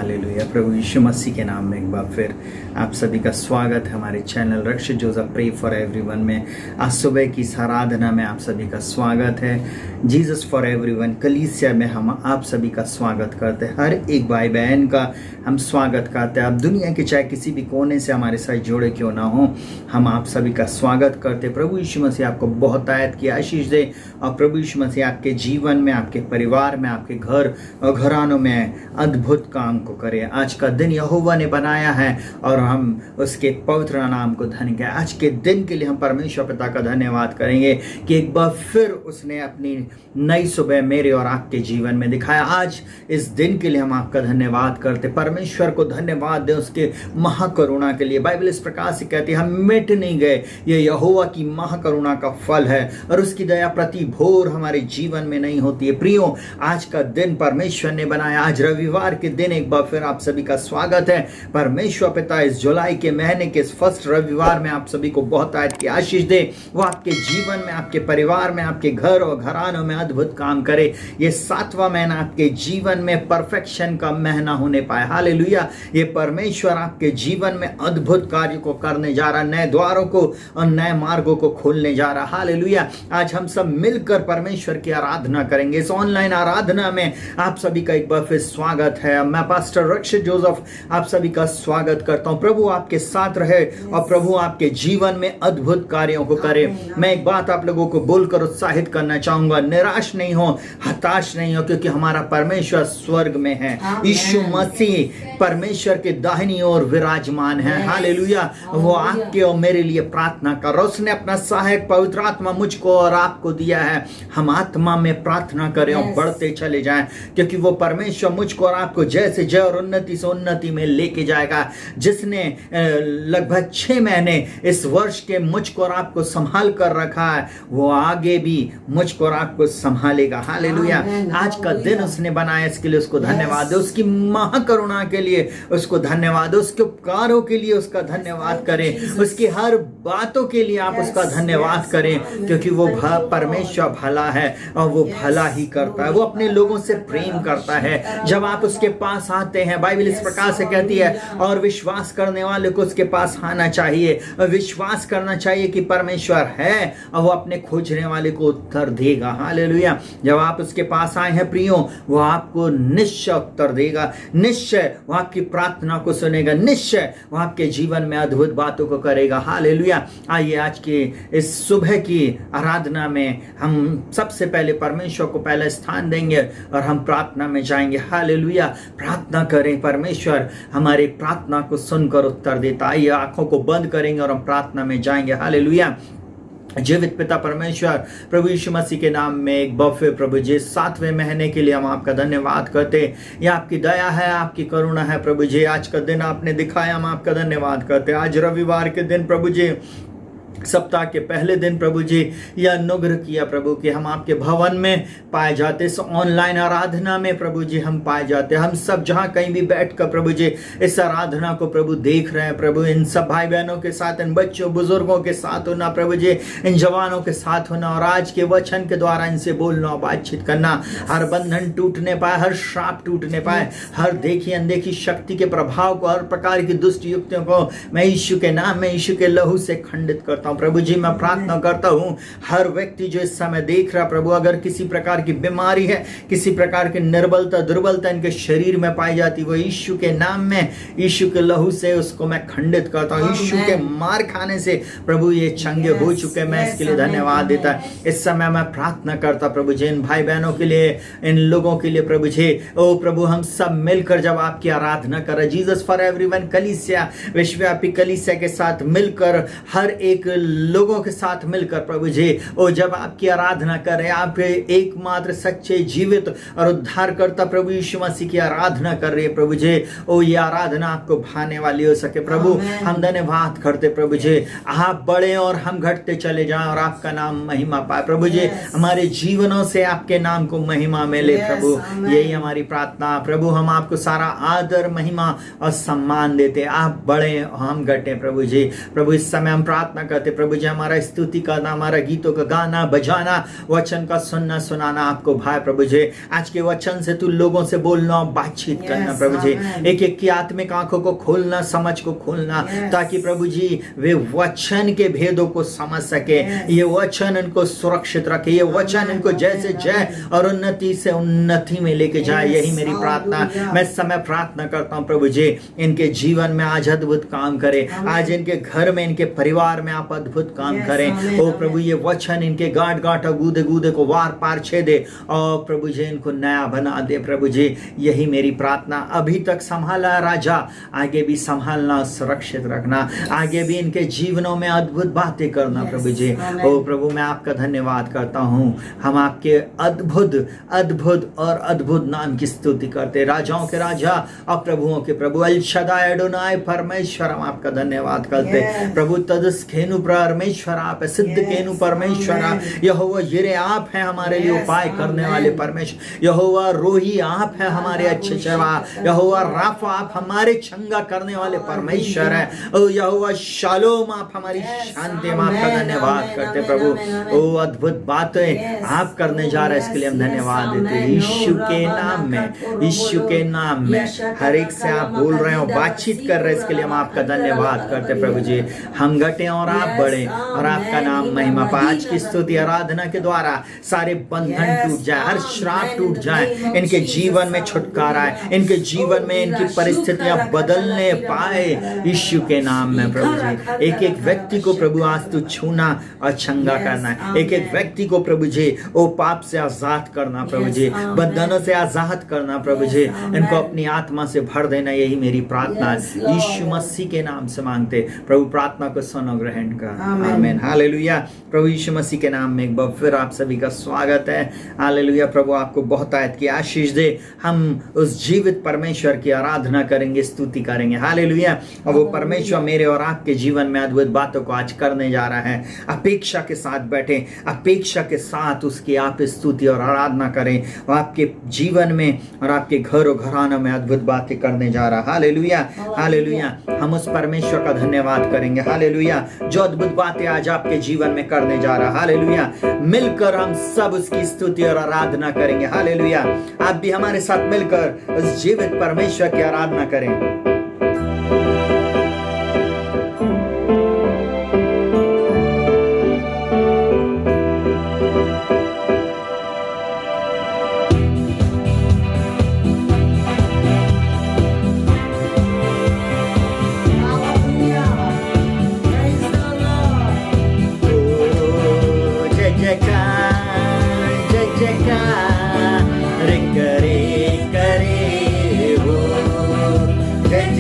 Hallelujah. प्रभु यीशु मसीह के नाम में एक बार फिर आप सभी का स्वागत है हमारे channel Rakshit Joseph pray for everyone में। आज सुबह की इस आराधना में आप सभी का स्वागत है। जीसस फॉर एवरीवन कलीसिया में हम आप सभी का स्वागत करते हैं। हर एक भाई बहन का हम स्वागत करते हैं। आप दुनिया के चाहे किसी भी कोने से हमारे साथ जुड़े क्यों ना हो, हम आप सभी का स्वागत करते हैं। प्रभु यीशु मसीह आपको बहुत आयत की आशीष दे और प्रभु यीशु मसीह आपके जीवन में, आपके परिवार में, आपके घर और घरानों में अद्भुत काम को करे। आज का दिन यहोवा ने बनाया है और हम उसके पवित्र नाम को धन्य करें। आज के दिन के लिए हम परमेश्वर पिता का धन्यवाद करेंगे कि एक बार फिर उसने अपनी नई सुबह मेरे और आपके जीवन में दिखाया। आज इस दिन के लिए हम आपका धन्यवाद करते, परमेश्वर को धन्यवाद दें उसके महाकरुणा के लिए। बाइबल इस प्रकार से कहती है, हम मिट नहीं गए, ये यहोवा की महाकरुणा का फल है और उसकी दया प्रति भोर हमारे जीवन में नहीं होती है। प्रियो, आज का दिन परमेश्वर ने बनाया। आज रविवार के दिन एक बार फिर आप सभी का स्वागत है। परमेश्वर पिता इस जुलाई के महीने के इस फर्स्ट रविवार में आप सभी को बहुत आयत की आशीष दे। वो आपके जीवन में, आपके परिवार में, आपके घर और घरानों में अद्भुत काम करे। ये 7वां महीना आपके जीवन में परफेक्शन का महीना होने पाए। हालेलुया। ये परमेश्वर आपके जीवन में अद्भुत कार्य को करने जा रहा, नए द्वारों को और नए मार्गों को खोलने जा रहा। हालेलुया। आज हम सब मिलकर परमेश्वर की आराधना करेंगे। इस ऑनलाइन आराधना में आप सभी का एक बार फिर स्वागत है। मैं पास्टर रक्षित जोसेफ आप सभी का स्वागत करता हूं। प्रभु आपके साथ रहे और प्रभु आपके जीवन में अद्भुत कार्यों को करे। मैं एक बात आप लोगों को बोलकर उत्साहित करना चाहूंगा, निराश नहीं हो, हताश नहीं हो, क्योंकि हमारा परमेश्वर स्वर्ग में है। यीशु मसीह परमेश्वर के दाहिनी ओर विराजमान है। हालेलुया। वो आपके और मेरे लिए प्रार्थना कर रहा। उसने अपना सहायक पवित्र आत्मा मुझको और आपको दिया है। हम आत्मा में प्रार्थना करें और बढ़ते चले जाएं, क्योंकि वो परमेश्वर मुझको और आपको जैसे जय और उन्नति से उन्नति में लेके जाएगा। जिसने लगभग 6 महीने इस वर्ष के मुझको और आपको संभाल कर रखा है, वो आगे भी मुझको और आपको संभालेगा। हालेलुया। आज का दिन उसने बनाया, इसके लिए उसको धन्यवाद दो। उसकी महाकरुणा के लिए उसको धन्यवाद दो। उसके उपकारों के लिए उसका धन्यवाद करें। उसकी हर बातों के लिए आप उसका धन्यवाद करें, क्योंकि वो परमेश्वर भला है और वो भला ही करता है। वो अपने लोगों से प्रेम करता है। जब आप उसके पास आते हैं, बाइबल इस प्रकार से कहती है, और विश्वास करने वाले को उसके पास आना चाहिए और विश्वास करना चाहिए कि परमेश्वर है और वो अपने खोजने वाले को उत्तर देगा। हालेलुया। जब आप उसके पास आए हैं प्रियो, वो आपको निश्चय उत्तर देगा। निश्चय वो आपकी प्रार्थना को सुनेगा। निश्चय वो आपके जीवन में अद्भुत बातों को करेगा। हालेलुया। आइए आज के इस सुबह की आराधना में हम सबसे पहले परमेश्वर को पहला स्थान देंगे और हम प्रार्थना में जाएंगे। हालेलुया। प्रार्थना करें, परमेश्वर हमारी प्रार्थना को सुनकर उत्तर देता। आइए आंखों को बंद करेंगे और हम प्रार्थना में जाएंगे। हालेलुया। जीवित पिता परमेश्वर, प्रभु यीशु मसीह के नाम में एक बफे प्रभु जी 7वें महीने के लिए हम आपका धन्यवाद करते। ये आपकी दया है, आपकी करुणा है प्रभु जी। आज का दिन आपने दिखाया, हम आपका धन्यवाद करते। आज रविवार के दिन प्रभु जी, सप्ताह के पहले दिन प्रभु जी, यह अनुग्रह किया प्रभु कि हम आपके भवन में पाए जाते, इस ऑनलाइन आराधना में प्रभु जी हम पाए जाते। हम सब जहां कहीं भी बैठकर प्रभु जी इस आराधना को प्रभु देख रहे हैं। प्रभु इन सब भाई बहनों के साथ, इन बच्चों बुजुर्गों के साथ होना प्रभु जी, इन जवानों के साथ होना और आज के वचन के द्वारा इनसे बोलना और बातचीत करना। हर बंधन टूटने पाए, हर श्राप टूटने पाए, हर देखी अनदेखी शक्ति के प्रभाव को, हर प्रकार की दुष्ट युक्तियों को मैं यीशु के नाम में, यीशु के लहू से खंडित करता हूं। प्रभु जी मैं प्रार्थना करता हूं, हर व्यक्ति जो इस समय देख रहा प्रभु, अगर किसी प्रकार की बीमारी है, किसी प्रकार की निर्बलता दुर्बलता इनके शरीर में पाई जाती, वो यीशु के नाम में, यीशु के लहू से उसको मैं खंडित करता हूं। यीशु के मार खाने से प्रभु ये चंगे हो चुके। मैं इसके लिए धन्यवाद देता। इस समय मैं प्रार्थना करता प्रभु जी इन भाई बहनों के लिए, इन लोगों के लिए प्रभु जी। ओ प्रभु, हम सब मिलकर जब आपकी आराधना कर रहे, जीसस फॉर एवरीवन कलीसिया, विश्वव्यापी कलीसिया के साथ मिलकर, हर एक लोगों के साथ मिलकर प्रभु जी, ओ जब आपकी आराधना करें, आप एकमात्र सच्चे जीवित और उद्धारकर्ता प्रभु यीशु मसीह की आराधना कर रहे हैं प्रभु जी। ओ ये आराधना आपको भाने वाली हो सके प्रभु। हम धन्यवाद करते प्रभु जी, आप बड़े और हम घटते चले जाएं और आपका नाम महिमा पाए प्रभु जी। हमारे जीवनों से आपके नाम को महिमा मिले प्रभु, यही हमारी प्रार्थना प्रभु। हम आपको सारा आदर, महिमा और सम्मान देते। आप बड़े, हम घटे प्रभु जी। प्रभु इस समय हम प्रार्थना करते प्रभु जी हमारा स्तुति करना, हमारा गीतों का गाना बजाना, वचन का सुनना सुनाना आपको भाई प्रभु जी। आज के वचन से तू लोगों से बोलना, बातचीत करना प्रभु जी, एक एक की आत्मिक आंखों को खोलना, समझ को खोलना, ताकि प्रभु जी वे वचन के भेदों को समझ सके, ये वचन इनको सुरक्षित रखे, ये वचन इनको जैसे जय और उन्नति से उन्नति में लेके जाए। यही मेरी प्रार्थना, मैं समय प्रार्थना करता हूँ प्रभु जी इनके जीवन में आज अद्भुत काम करे, आज इनके घर में, इनके परिवार में आप अद्भुत काम करें। ओ प्रभु ये वचन इनके गांठ गांठ गूदे गूदे को वार पार छेदे और प्रभु जी इनको नया बना दे प्रभु जी। यही मेरी प्रार्थना, अभी तक संभाला राजा, आगे भी संभालना, सुरक्षित रखना, आगे भी इनके जीवनों में अद्भुत बातें करना प्रभु जी। ओ प्रभु मैं आपका धन्यवाद करता हूँ, हम आपके अद्भुत अद्भुत और अद्भुत नाम की स्तुति करते, राजाओं के राजा और प्रभुओं के प्रभु, अल शदाय अडोनाय परमेश्वर, हम आपका धन्यवाद करते प्रभु। तदस खेनु परमेश्वर आप, सिद्ध केनु परमेश्वर, यहोवा यिरे आप हैं हमारे लिए उपाय करने वाले परमेश्वर, यहोवा रोही आप हैं हमारे अच्छे चरवा, यहोवा राफा आप हमारे चंगा करने वाले परमेश्वर है, ओ यहोवा शालोम आप हमारी शांति, हम आपका धन्यवाद करते प्रभु। ओ अद्भुत बातें आप करने जा रहे हैं, इसके लिए हम धन्यवाद देते हैं यीशु के नाम में, यीशु के नाम में। हर एक से आप बोल रहे हो, बातचीत कर रहे हैं, इसके लिए हम आपका धन्यवाद करते प्रभु जी। हम घटे और आप बढ़े और आपका नाम महिमा पाए। आज की स्तुति आराधना के द्वारा सारे बंधन टूट जाए, हर श्राप टूट जाए, इनके जीवन में छुटकारा है, इनके जीवन में इनकी परिस्थितियां बदलने पाए यीशु के नाम में प्रभु जी। एक एक व्यक्ति को प्रभु आज तू छूना और चंगा करना है, एक एक व्यक्ति को प्रभु जी ओ पाप से आजाद करना प्रभु जी, बंधनों से आजाद करना प्रभु जी, इनको अपनी आत्मा से भर देना। यही मेरी प्रार्थना है यीशु मसीह के नाम से मांगते प्रभु, प्रार्थना को सुनो, ग्रहण कर, आमीन, हालेलुया। प्रभु यीशु मसीह के नाम में एक बार फिर आप सभी का स्वागत है, हालेलुया। प्रभु आपको बहुत आयत की आशीष दे। हम उस जीवित परमेश्वर की आराधना करेंगे, स्तुति करेंगे, हालेलुया। और वो परमेश्वर मेरे और आपके जीवन में अद्भुत बातों को आज करने जा रहा है। अपेक्षा के साथ बैठे, अपेक्षा के साथ उसकी आप स्तुति और आराधना करें, और आपके जीवन में और आपके घरों घरानों में अद्भुत बातें करने जा रहा है, हालेलुया, हालेलुया। हम उस परमेश्वर का धन्यवाद करेंगे, हालेलुया, जो अद्भुत बातें आज आपके जीवन में करने जा रहा है, हालेलुया। मिलकर हम सब उसकी स्तुति और आराधना करेंगे, हालेलुया। आप भी हमारे साथ मिलकर उस जीवित परमेश्वर की आराधना करें। जय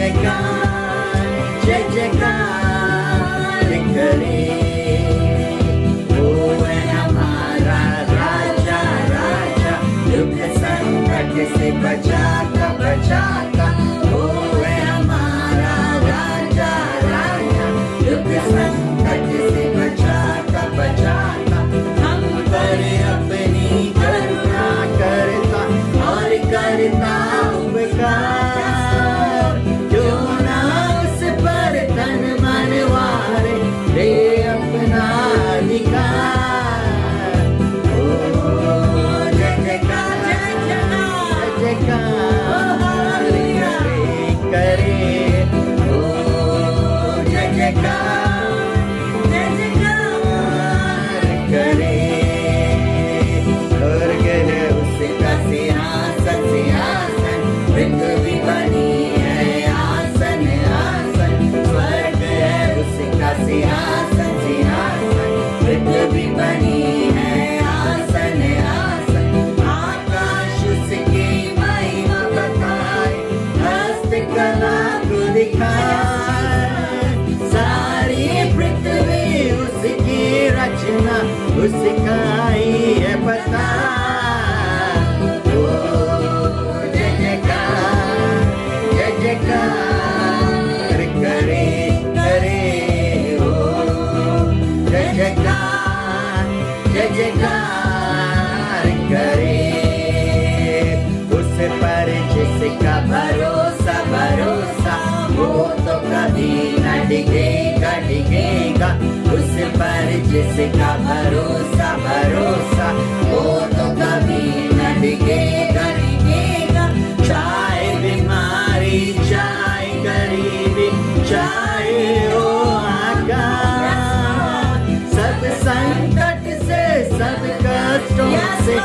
से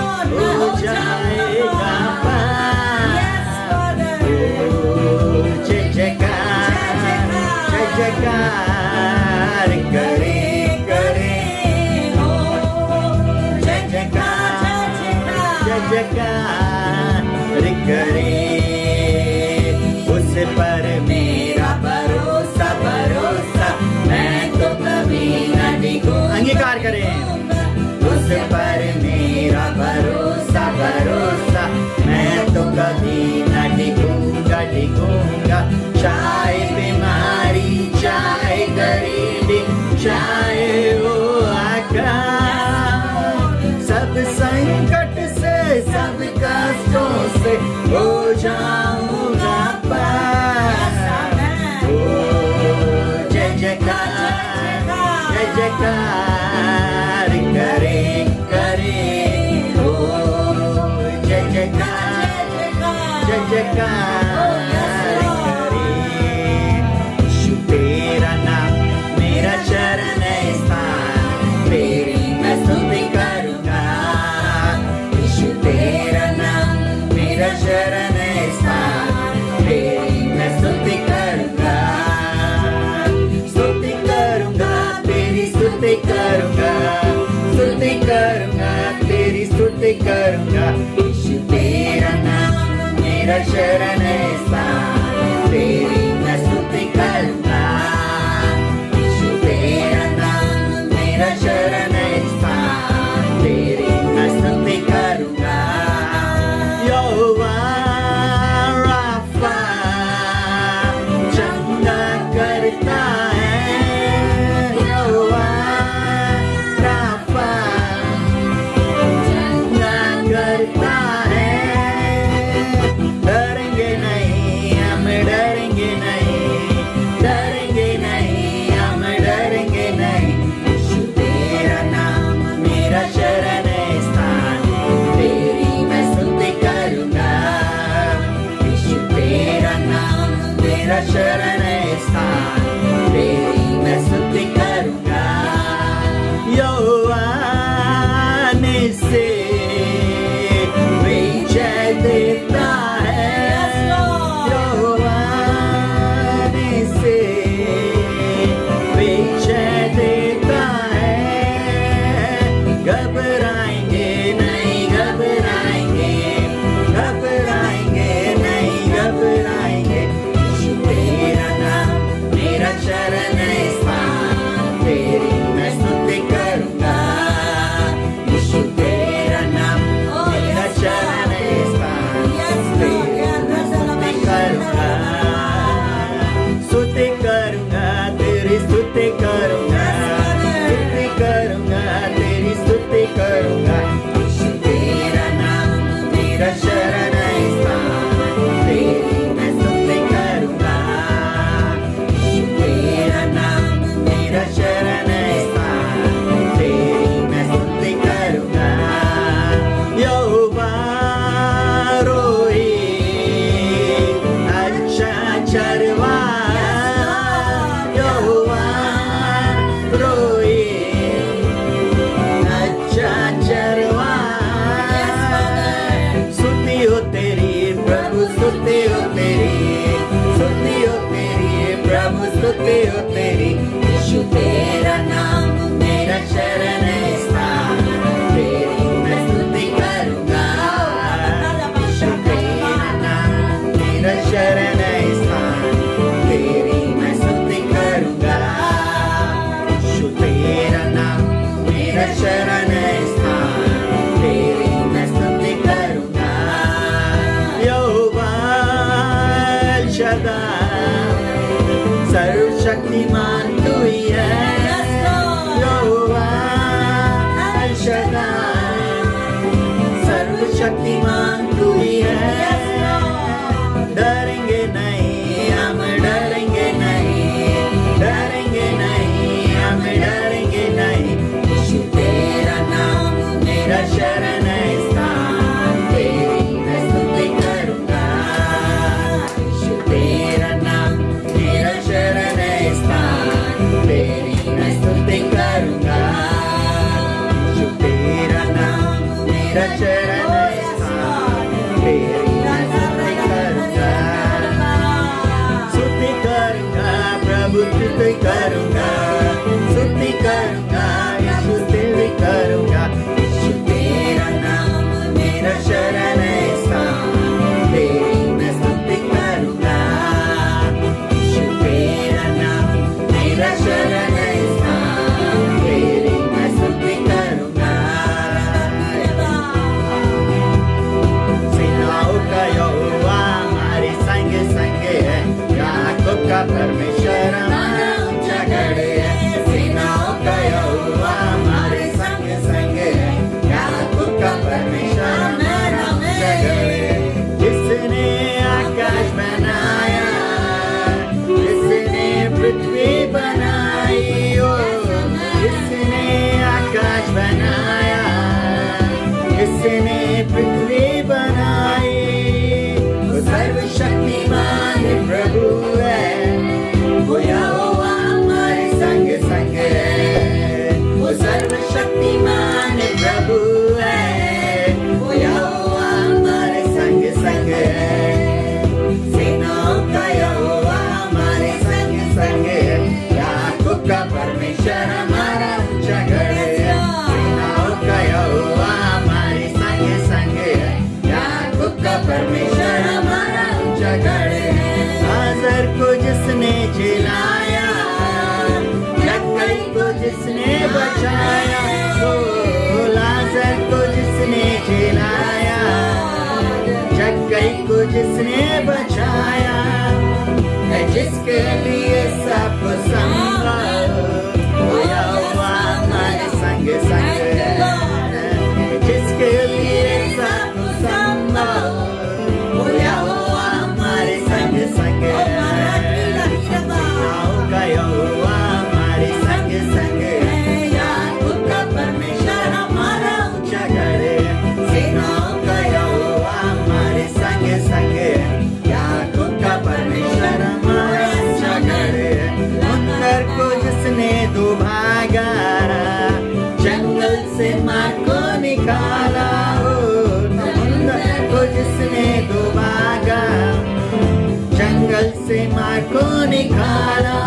हो जाएगा पार। ओ जय जयकार, जय जयकार करे करे, जय जयकार, जय जयकार करे। उस पर मेरा भरोसा भरोसा, मैं तो कभी न डिगूंगा। अंगीकार करें। उस पर मेरा भरोसा भरोसा, मैं तो कभी न डिगूंगा डिगूंगा। चाहे बीमारी चाहे गरीबी चाहे वो आकाश, सब संकट से सब कष्टों से हो जाऊंगा पार। ओ जय जयकार, जय जयकार करे करे। ओ जय जयकार, जय जयकार करे। यीशु तेरा नाम मेरा शरण स्थान, तेरी मैं स्तुति करूंगा। यीशु तेरा नाम मेरा शरण स्थान, तेरी मैं स्तुति करूंगा। स्तुति करूंगा तेरी स्तुति करूंगा, स्तुति करूंगा तेरी स्तुति करूंगा। यीशु तेरा नाम मेरा शरण स्थान, तेरी मैं स्तुति करूंगा। यीशु तेरा नाम मेरा शरण स्थान, तेरी मैं स्तुति करूंगा। यहोवा राफा चंगा करता है, यहोवा राफा चंगा करता है। डरेंगे नहीं हम, डरेंगे नहीं, डरेंगे नहीं हम, डरेंगे नहीं। यीशु तेरा नाम मेरा शरण स्थान, तेरी मैं स्तुति करूंगा। यीशु तेरा नाम मेरा शरण स्थान, तेरी मैं स्तुति करूंगा। यहोवा से विजय देता है, यहोवा से विजय देता है। घबराएंगे नहीं घबराएंगे, घबराएंगे नहीं घबराएंगे। यीशु तेरा नाम मेरा शरण स्थान, तेरी मैं स्तुति करूंगा। यीशु तेरा नाम मेरा शरण स्थान, तेरी मैं स्तुति करूंगा। स्तुति करूंगा तेरी स्तुति करूंगा, स्तुति करूंगा तेरी स्तुति करूंगा। यीशु तेरा नाम मेरा शरण स्थान, तेरी मैं स्तुति करूंगा। यीशु तेरा नाम मेरा शरण स्थान, तेरी मैं स्तुति करूंगा। यहोवा रोही अच्छा चरवाहा, यहोवा रोही अच्छा चरवाहा। स्तुति हो तेरी प्रभु, स्तुति हो तेरी, स्तुति हो तेरी प्रभु, स्तुति हो तेरी। यीशु तेरा नाम मेरा शरण स्थान, तेरी मैं स्तुति करूंगा। यीशु तेरा नाम मेरा शरण स्थान, तेरी मैं स्तुति करूंगा। यीशु तेरा नाम मेरा शरण स्थान, तेरी मैं स्तुति करूंगा। यहोवा एल शद्दाई सर्वशक्तिमान तू ही है, यहोवा एल शद्दाई सर्वशक्तिमान तू ही है। डरेंगे नहीं हम, डरेंगे नहीं, डरेंगे नहीं हम, डरेंगे नहीं। यीशु तेरा नाम मेरा शरण स्थान, तेरी मैं स्तुति करूंगा। यीशु तेरा नाम मेरा शरण स्थान, तेरी मैं स्तुति करूंगा। यीशु तेरा नाम मेरा करूंगा, स्तुति करूंगा, यीशु स्तुति करूंगा। यीशु तेरा नाम मेरा शरण स्थान, तेरी मैं स्तुति करूंगा। यीशु तेरा नाम मेरा शरण स्थान, तेरी मैं स्तुति करूंगा। सेनाओं का यहोवा हमारे संग संग है, याकूब का परमेश्वर हमारा ऊंचा गढ़ है। सेनाओं का यहोवा हमारे संग संग है, याकूब का परमेश्वर हमारा ऊंचा गढ़ है। जिसने आकाश बनाया, जिसने पृथ्वी बनाई, ओ जिसने आकाश बनाया, जिसने पृथ्वी बनाई, वो सर्वशक्तिमान प्रभु है, वो यहोवा हमारे संग संग है। वो सर्वशक्तिमान प्रभु है, वो यहोवा हमारे संग संग है। सेनाओं का यहोवा हमारे संग संग है, याकूब का परमेश्वर हमारा ऊंचा गढ़ है। सेनाओं का यहोवा हमारे संग संग है, याकूब का परमेश्वर हमारा ऊंचा गढ़ है। लाजर को जिसने जिलाया, जक्कई को जिसने बचाया, ओ लाजर को जिसने जिलाया, जक्कई को जिसने बचाया, है जिसके लिए सब संभव, वो यहोवा हमारे संग संग है। जिसके लिए सब संभव, वो यहोवा हमारे संग संग है। सेनाओं का यहोवा हमारे संग संग है, याकूब का परमेश्वर हमारा ऊंचा गढ़ है। सेनाओं का यहोवा हमारे संग संग है, याकूब का परमेश्वर हमारा ऊंचा गढ़ है। मुनकर को जिसने दो भागा, जंगल से मार को निकाला, मुनकर को जिसने दो भागा, जंगल से मार को निकाला,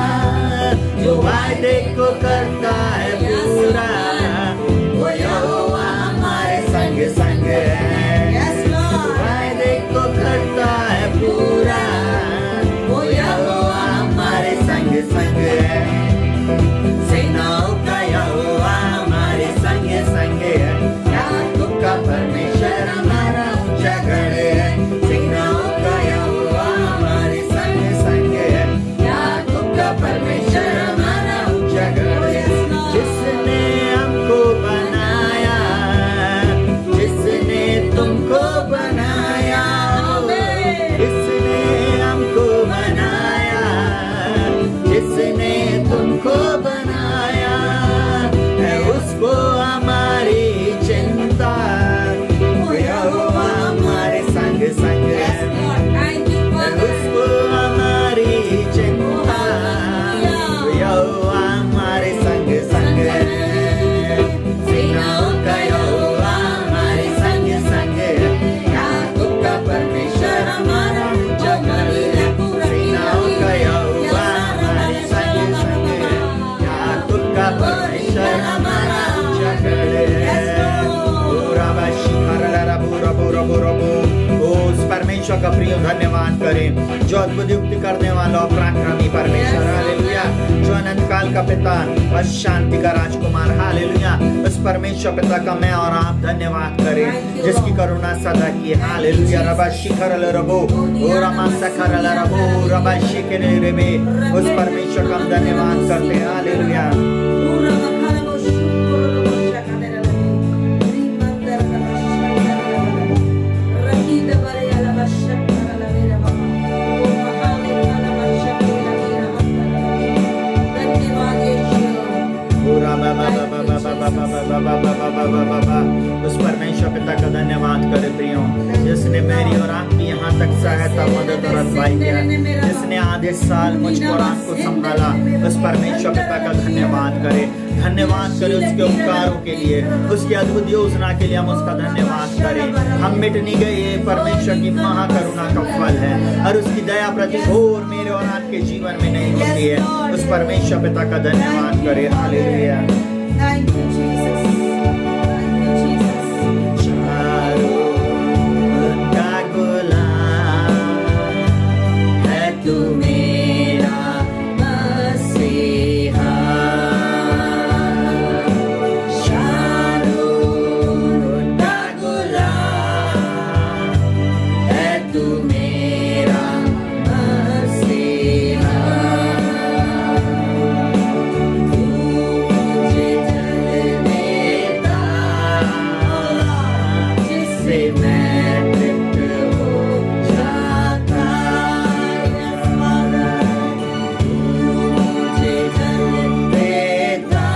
जो वादे को करता है पूरा, वो यहोवा हमारे संग संग है। वादे को करता है पूरा, वो यहोवा हमारे संग संग है। सेनाओं का यहोवा हमारे संग संग है, याकूब का परमेश्वर हमारा ऊंचा गढ़ है। सेनाओं का यहोवा हमारे संग संग है, याकूब का परमेश्वर हमारा ऊंचा गढ़ है। जिसने हमको बनाया, जिसने तुमको बनाया, जिसने हमको बनाया, जिसने तुमको बनाया, है उसको हमारी चिंता, वो यहोवा हमारे संग संग है। उसको हमारी चिंता, वो यहोवा हमारे संग संग है। सेनाओं का यहोवा हमारे संग संग है, याकूब का परमेश्वर हमारा ऊंचा गढ़ है। सेनाओं का यहोवा हमारे संग संग है, याकूब का परमेश्वर हमारा ऊंचा गढ़ है। उस परमेश्वर का प्रिय धन्यवाद करें, जो अद्भुत युक्ति करने वाला और पराक्रमी परमेश्वर, हालेलुया। जो अनंत काल का पिता और शांति का राजकुमार, हालेलुया। उस परमेश्वर पिता का मैं और आप धन्यवाद करें, जिसकी करुणा सदा की, हालेलुया। रबा शिखर रबो ओ रमा सखर रबो रबा शिखर रेबे, उस परमेश्वर का हम धन्यवाद करते हैं, हालेलुया। उस परमेश्वर पिता का धन्यवाद करें प्रियो, जिसने मेरी और आपकी यहाँ तक सहायता, मदद और अगुवाई किया, जिसने आधे साल मुझको और आपको संभाला, उस परमेश्वर पिता का धन्यवाद करें। धन्यवाद करें उसके उपकारों के लिए, उसकी अद्भुत योजना के लिए हम उसका धन्यवाद करें। हम मिट नहीं गए, ये परमेश्वर की महाकरुणा का फल है और उसकी दया प्रति घोर मेरे और आपके जीवन में नहीं होती है। उस परमेश्वर पिता का धन्यवाद करें। Hallelujah. Thank you, Jesus. Thank you, Jesus. का गुलाम है तू मेरा मसीहा, शारोन का गुलाम है तू मेरा मसीहा। तू मुझे जलने जिससे मैं तृप्त हो जाता। तू मुझे जल देता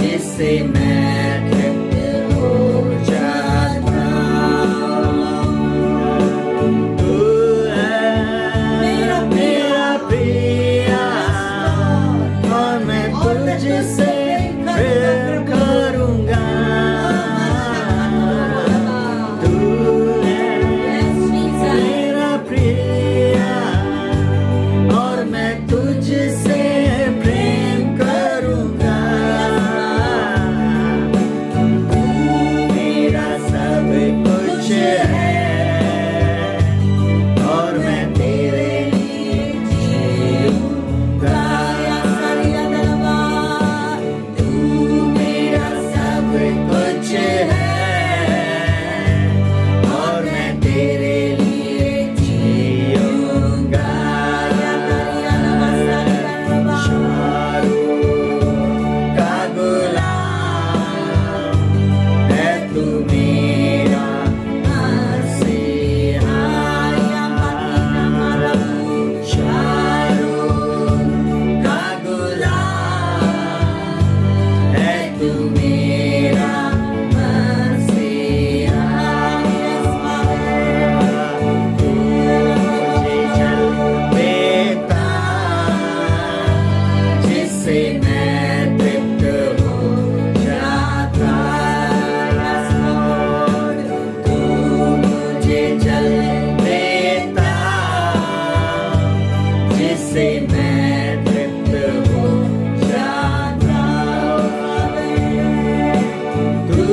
जिससे मैं तृप्त हो जाता। तू है मेरा प्रिया और मैं तुझसे प्रेम करूंगा। तू है मेरा प्रिया और मैं तुझसे प्रेम करूंगा। तू मेरा सब कुछ है और मैं तेरे लिए जीऊंगा। तू मेरा सब कुछ है और मैं तेरे लिए जीऊंगा। शारोन का गुलाम है तू मेरा मसीहा। शारोन का गुलाम है तू मेरा मसीहा। तू मुझे जल देता जिससे मैं तृप्त हो जाता। तू मुझे जल देता जिससे मैं तृप्त हो जाता। तू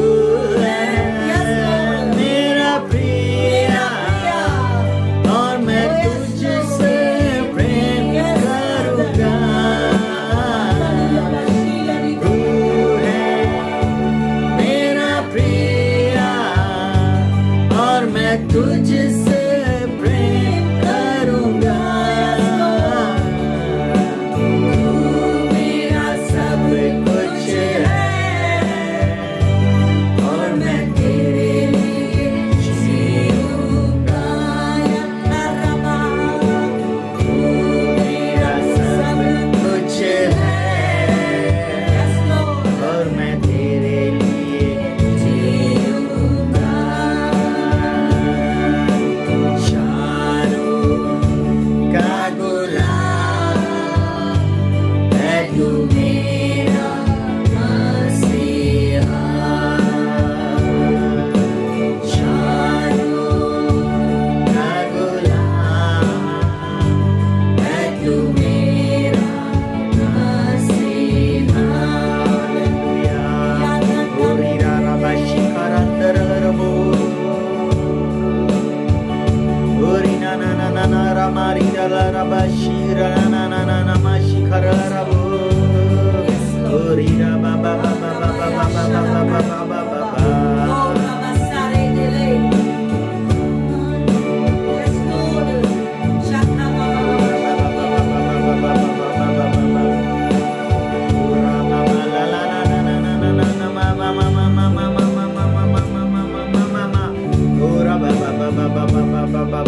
है मेरा प्रिया और मैं तुझसे प्रेम करूंगा। तू है मेरा प्रिया और मैं तुझसे प्रेम करूंगा। तू मेरा सब कुछ है और मैं तेरे लिए जीऊंगा। तू मेरा सब कुछ है और मैं तेरे लिए जीऊंगा। शारोन का गुलाम है तू मेरा मसीहा। शारोन का गुलाम है तू मेरा मसीहा। हालेलुया। ओरीरा रबा शिखरंदर रबो। ओरीना ना ना ना ना रमारी रला रबा शिरा ना ना ना ना मा शिखर रबो। ओरीरा बाबा बाबा बाबा बाबा बाबा बाबा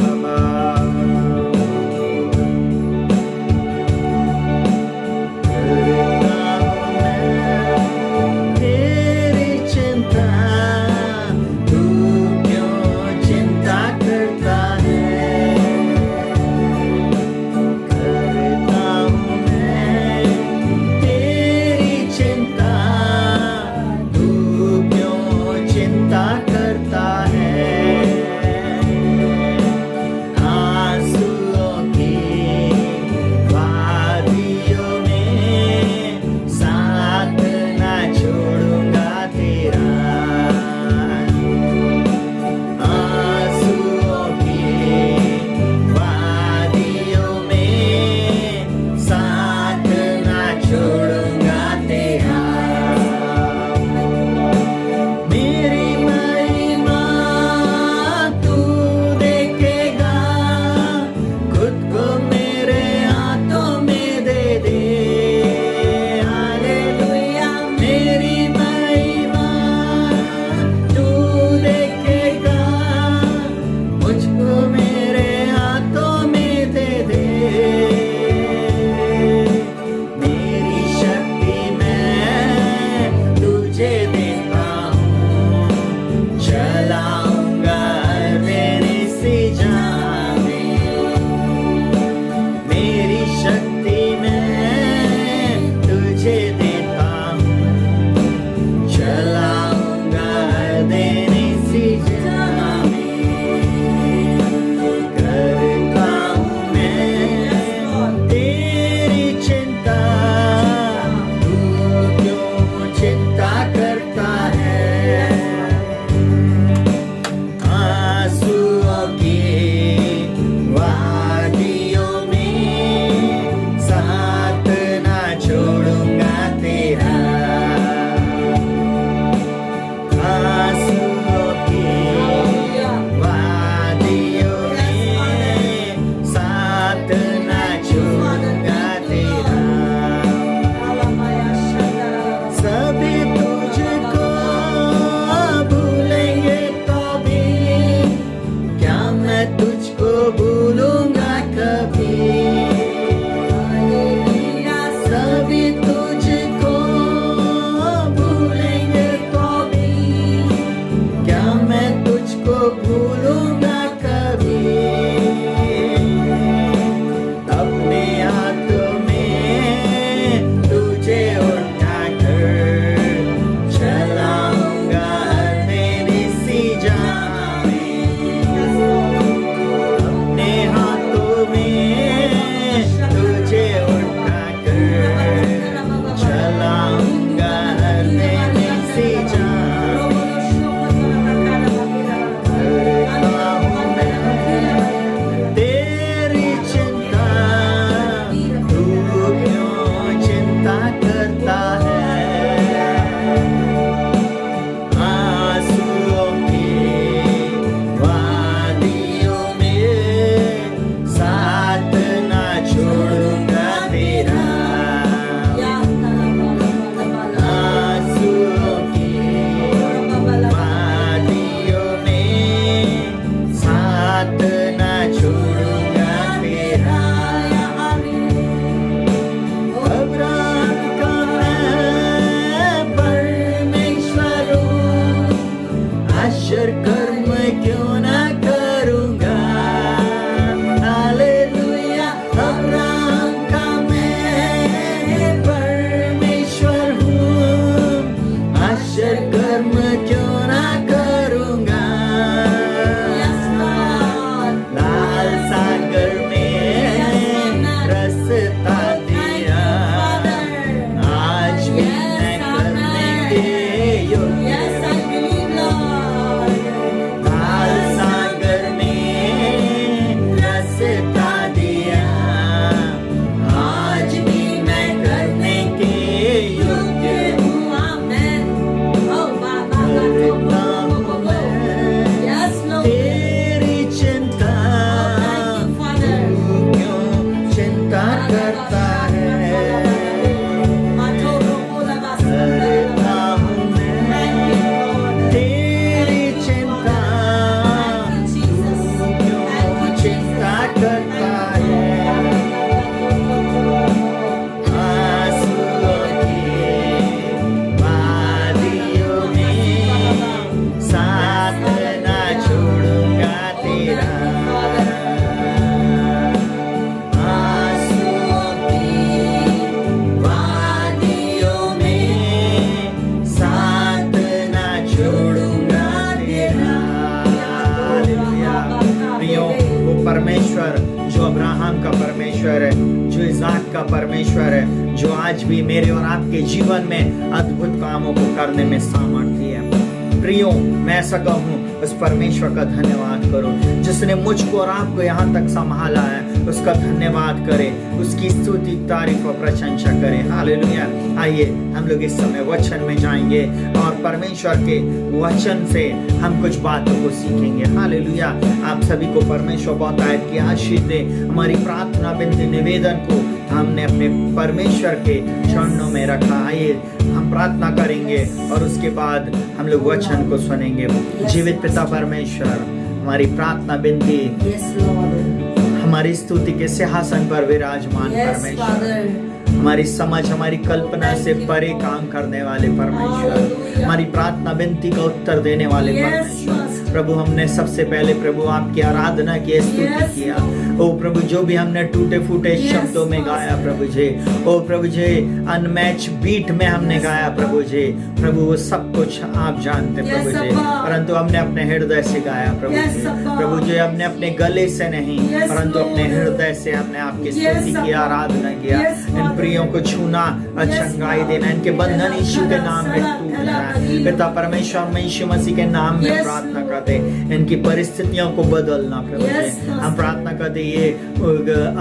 बाबा। तेरी चिंता जो अब्राहम का परमेश्वर है, जो इसाक का परमेश्वर है, जो आज भी मेरे और आपके जीवन में अद्भुत कामों को करने में सामर्थ्य है। प्रियो, मैं ऐसा कहूँ, उस परमेश्वर का धन्यवाद करो जिसने मुझको और आपको यहाँ तक संभाला है। उसका धन्यवाद करें, उसकी स्तुति, तारीफ और प्रशंसा करें। हालेलुया। आइए हम लोग इस समय वचन में जाएंगे और परमेश्वर के वचन से हम कुछ बातों को सीखेंगे। हालेलुया। आप सभी को परमेश्वर बहुत आयत की आशीष दे। हमारी प्रार्थना, विनती, निवेदन को हमने अपने परमेश्वर के चरणों में रखा। आइए हम प्रार्थना करेंगे और उसके बाद हम लोग वचन को सुनेंगे। जीवित पिता परमेश्वर, हमारी प्रार्थना, विनती, हमारी स्तुति के सिंहासन पर विराजमान परमेश्वर, हमारी समझ, हमारी कल्पना से परे काम करने वाले परमेश्वर, हमारी प्रार्थना, विनती का उत्तर देने वाले परमेश्वर। प्रभु, हमने सबसे पहले प्रभु आपकी आराधना की, स्तुति किया। ओ प्रभु, जो भी हमने टूटे फूटे शब्दों में गाया प्रभु जी, ओ प्रभु जी, अनमैच बीट में हमने गाया प्रभु जी, प्रभु वो सब कुछ आप जानते प्रभु जी, परंतु हमने अपने हृदय से गाया प्रभु जी। प्रभु जी, हमने अपने गले से नहीं परंतु अपने हृदय से हमने आपकी स्तुति की, आराधना किया। इन प्रियों को छूना, चंगाई देना, इनके बंधन यीशु के नाम में टूट जाए। पिता परमेश्वर, मैं यीशु मसीह के नाम में प्रार्थना करते, इनकी परिस्थितियों को बदलना प्रभु जी। हम प्रार्थना करते ये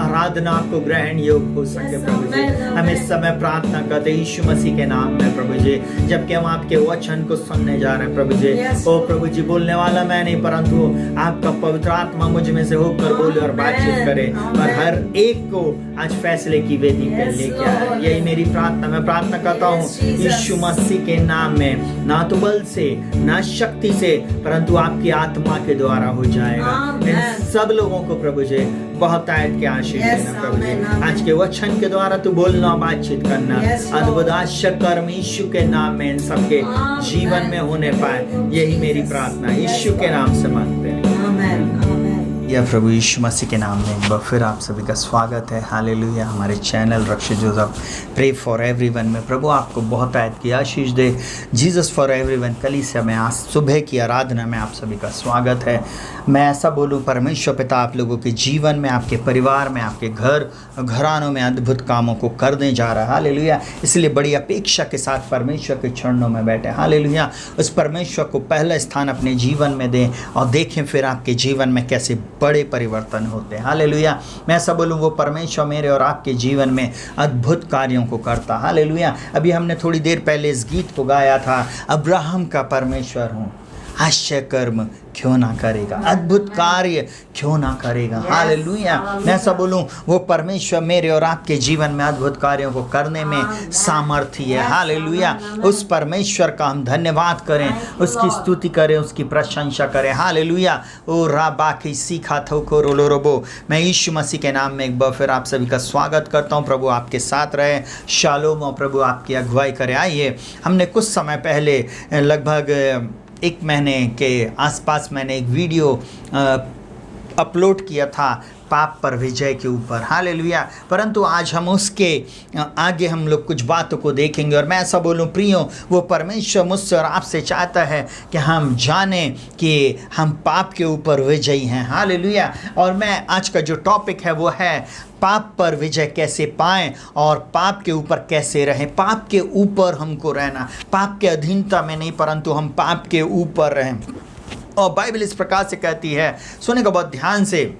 आराधना आपको ग्रहण योग्य हो सके प्रभु जी। हम इस समय प्रार्थना करते यीशु मसीह के नाम में प्रभु जी, जबकि हम आपके वचन को सुनने जा रहे हैं प्रभु जी। ओ प्रभु जी, बोलने वाला मैं नहीं परंतु आपका पवित्र आत्मा मुझ में से होकर बोले और बातचीत करे और हर एक को आज फैसले की वेदी पर लेके आए। यही मेरी प्रार्थना। मैं प्रार्थना करता हूँ यीशु मसीह के नाम में, ना तो बल से ना शक्ति से परंतु आपकी आत्मा के द्वारा हो जाएगा। इन सब लोगों को प्रभु जी बहुत आयत के आशीष देना प्रभु जी। आज के वचन के द्वारा तू बोलना, बातचीत करना, अद्भुत आश्चर्य कर्म यीशु के नाम में इन सबके जीवन में होने पाए। यही मेरी प्रार्थना यीशु के नाम से मांगते हैं। या प्रभु यीशु मसीह के नाम में एक बार फिर आप सभी का स्वागत है। हालेलुया। हमारे channel Rakshit Joseph pray for everyone में प्रभु आपको बहुत आयत की आशीष दे। जीसस फॉर एवरीवन कलीसिया में आज सुबह की आराधना में आप सभी का स्वागत है। मैं ऐसा बोलूं, परमेश्वर पिता आप लोगों के जीवन में, आपके परिवार में, आपके घरानों में अद्भुत कामों को करने जा रहा है। हालेलुया। इसलिए बड़ी अपेक्षा के साथ परमेश्वर के चरणों में बैठे। हालेलुया। उस परमेश्वर को पहला स्थान अपने जीवन में दें और देखें फिर आपके जीवन में कैसे बड़े परिवर्तन होते हैं। हालेलुया। मैं ऐसा बोलूं, वो परमेश्वर मेरे और आपके जीवन में अद्भुत कार्यों को करता। हालेलुया। अभी हमने थोड़ी देर पहले इस गीत को गाया था, अब्राहम का परमेश्वर हूँ, आश्चर्य कर्म क्यों ना करेगा, अद्भुत कार्य क्यों ना करेगा। हालेलुया। मैं ऐसा बोलूं, वो परमेश्वर मेरे और आपके जीवन में अद्भुत कार्यों को करने में सामर्थ्य है। हालेलुया। उस परमेश्वर का हम धन्यवाद करें, उसकी स्तुति करें, उसकी प्रशंसा करें। हालेलुया। ओ राबा की सीखा थो को रोलो रोबो। मैं यीशु मसीह के नाम में एक बार फिर आप सभी का स्वागत करता हूँ। प्रभु आपके साथ रहे, शालोम, और प्रभु आपकी अगुवाई करे। आइए, हमने कुछ समय पहले लगभग 1 महीने के आसपास मैंने एक वीडियो अपलोड किया था पाप पर विजय के ऊपर। हालेलुया। परंतु आज हम उसके आगे हम लोग कुछ बातों को देखेंगे और मैं ऐसा बोलूं प्रियो, वो परमेश्वर मुझसे और आपसे चाहता है कि हम जानें कि हम पाप के ऊपर विजयी हैं। हालेलुया। और मैं आज का जो टॉपिक है वो है पाप पर विजय कैसे पाएं और पाप के ऊपर कैसे रहें। पाप के ऊपर हमको रहना, पाप के अधीनता में नहीं परंतु हम पाप के ऊपर रहें। और बाइबल इस प्रकार से कहती है, सुनेगा बहुत ध्यान से,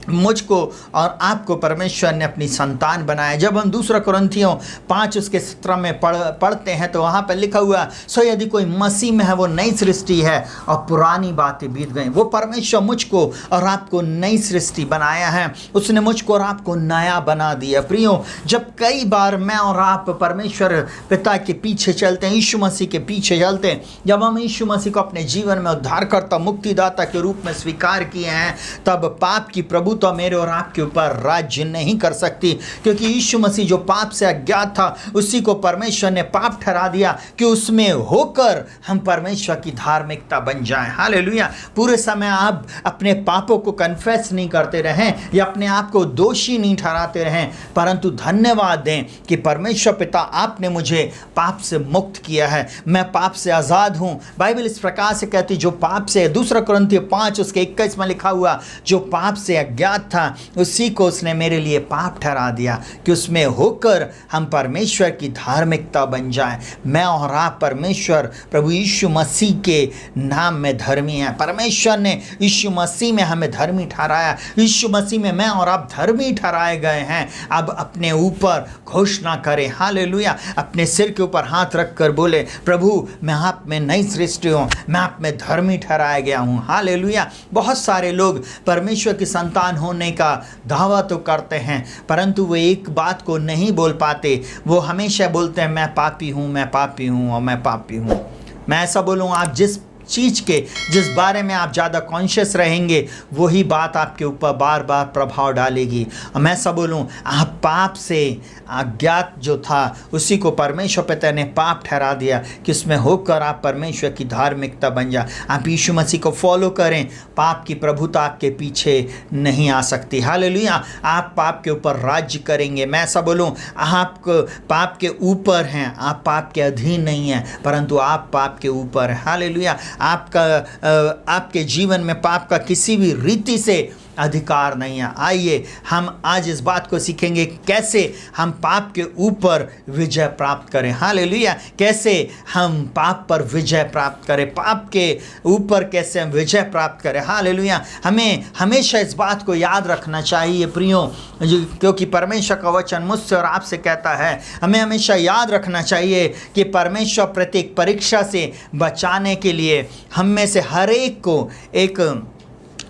मुझको और आपको परमेश्वर ने अपनी संतान बनाया। जब हम 2 कुरिन्थियों 5 उसके 17 में पढ़ते हैं तो वहाँ पर लिखा हुआ, सो यदि कोई मसीह में है वो नई सृष्टि है और पुरानी बातें बीत गई। वो परमेश्वर मुझको और आपको नई सृष्टि बनाया है, उसने मुझको और आपको नया बना दिया। प्रियो, जब कई बार मैं और आप परमेश्वर पिता के पीछे चलते हैं, यीशु मसीह के पीछे चलते हैं, जब हम यीशु मसीह को अपने जीवन में उद्धारकर्ता, मुक्तिदाता के रूप में स्वीकार किए हैं, तब पाप की प्रभु तो मेरे और आपके ऊपर राज्य नहीं कर सकती, क्योंकि यीशु मसीह जो पाप से अज्ञात था उसी को परमेश्वर ने पाप ठहरा दिया कि उसमें होकर हम परमेश्वर की धार्मिकता बन जाएं। हालेलुया। पूरे समय आप अपने पापों को कन्फेस नहीं करते रहें या अपने आप को दोषी नहीं ठहराते रहें, परंतु धन्यवाद दें कि परमेश्वर पिता आपने मुझे पाप से मुक्त किया है, मैं पाप से आज़ाद हूँ। बाइबल इस प्रकार से कहती, जो पाप से, 2 कुरिन्थियों 5 उसके 21 में लिखा हुआ, जो पाप से अज्ञात था उसी को उसने मेरे लिए पाप ठहरा दिया कि उसमें होकर हम परमेश्वर की धार्मिकता बन जाएं। मैं और आप परमेश्वर प्रभु यीशु मसीह के नाम में धर्मी हैं। परमेश्वर ने यीशु मसीह में हमें धर्मी ठहराया। यीशु मसीह में मैं और आप धर्मी ठहराए गए हैं। अब अपने ऊपर घोषणा करें, हालेलुया। अपने सिर के ऊपर हाथ रख कर बोले, प्रभु मैं आप में नई सृष्टि हूँ, मैं आप में धर्मी ठहराया गया हूँ, हालेलुया। बहुत सारे लोग परमेश्वर की संतान होने का दावा तो करते हैं, परंतु वो एक बात को नहीं बोल पाते। वो हमेशा बोलते हैं मैं पापी हूँ, मैं पापी हूँ और मैं पापी हूँ। मैं ऐसा बोलूँ, आप जिस चीज़ के जिस बारे में आप ज़्यादा कॉन्शियस रहेंगे वही बात आपके ऊपर बार बार प्रभाव डालेगी। मैं ऐसा बोलूँ, आप पाप से अज्ञात जो था उसी को परमेश्वर पिता ने पाप ठहरा दिया कि उसमें होकर आप परमेश्वर की धार्मिकता बन जाए। आप यीशु मसीह को फॉलो करें, पाप की प्रभुता आपके पीछे नहीं आ सकती, हालेलुया। आप पाप के ऊपर राज्य करेंगे। मैं ऐसा बोलूँ, आप पाप के ऊपर हैं, आप पाप के अधीन नहीं हैं, परंतु आप पाप के ऊपर हैं, हालेलुया। आपके जीवन में पाप का किसी भी रीति से अधिकार नहीं है। आइए हम आज इस बात को सीखेंगे कैसे हम पाप के ऊपर विजय प्राप्त करें, हालेलुया। कैसे हम पाप पर विजय प्राप्त करें, पाप के ऊपर कैसे हम विजय प्राप्त करें, हालेलुया। हमें हमेशा इस बात को याद रखना चाहिए प्रियो, क्योंकि परमेश्वर का वचन मुझसे और आपसे कहता है, हमें हमेशा याद रखना चाहिए कि परमेश्वर प्रत्येक परीक्षा से बचाने के लिए हम में से हर एक को एक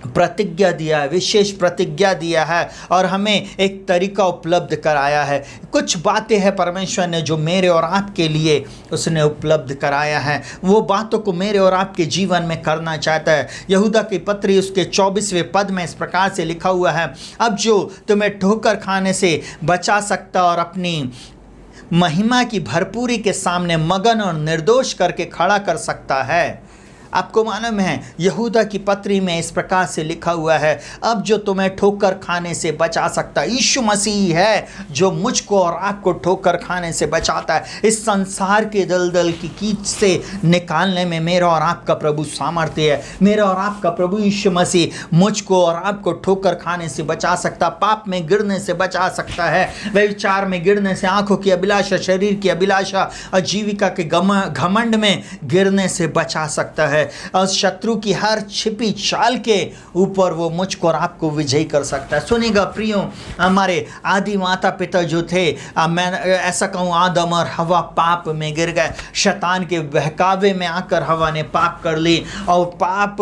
प्रतिज्ञा दिया है, विशेष प्रतिज्ञा दिया है और हमें एक तरीका उपलब्ध कराया है। कुछ बातें हैं परमेश्वर ने जो मेरे और आपके लिए उसने उपलब्ध कराया है, वो बातों को मेरे और आपके जीवन में करना चाहता है। यहूदा की पत्री उसके 24वें पद में इस प्रकार से लिखा हुआ है, अब जो तुम्हें ठोकर खाने से बचा सकता और अपनी महिमा की भरपूरी के सामने मगन और निर्दोष करके खड़ा कर सकता है। आपको मालूम है यहूदा की पत्री में इस प्रकार से लिखा हुआ है, अब जो तुम्हें ठोकर खाने से बचा सकता है यीशु मसीह है, जो मुझको और आपको ठोकर खाने से बचाता है। इस संसार के दलदल की कीच से निकालने में मेरा और आपका प्रभु सामर्थ्य है। मेरा और आपका प्रभु यीशु मसीह मुझको और आपको ठोकर खाने से बचा सकता, पाप में गिरने से बचा सकता है, व्यभिचार में गिरने से, आंखों की अभिलाषा, शरीर की अभिलाषा और जीविका के घमंड में गिरने से बचा सकता है। और शत्रु की हर छिपी चाल के ऊपर वो मुझको और आपको विजयी कर सकता है। सुनिएगा प्रियो, हमारे आदि माता पिता जो थे, मैं ऐसा कहूँ आदम और हवा पाप में गिर गए। शैतान के बहकावे में आकर हवा ने पाप कर ली और पाप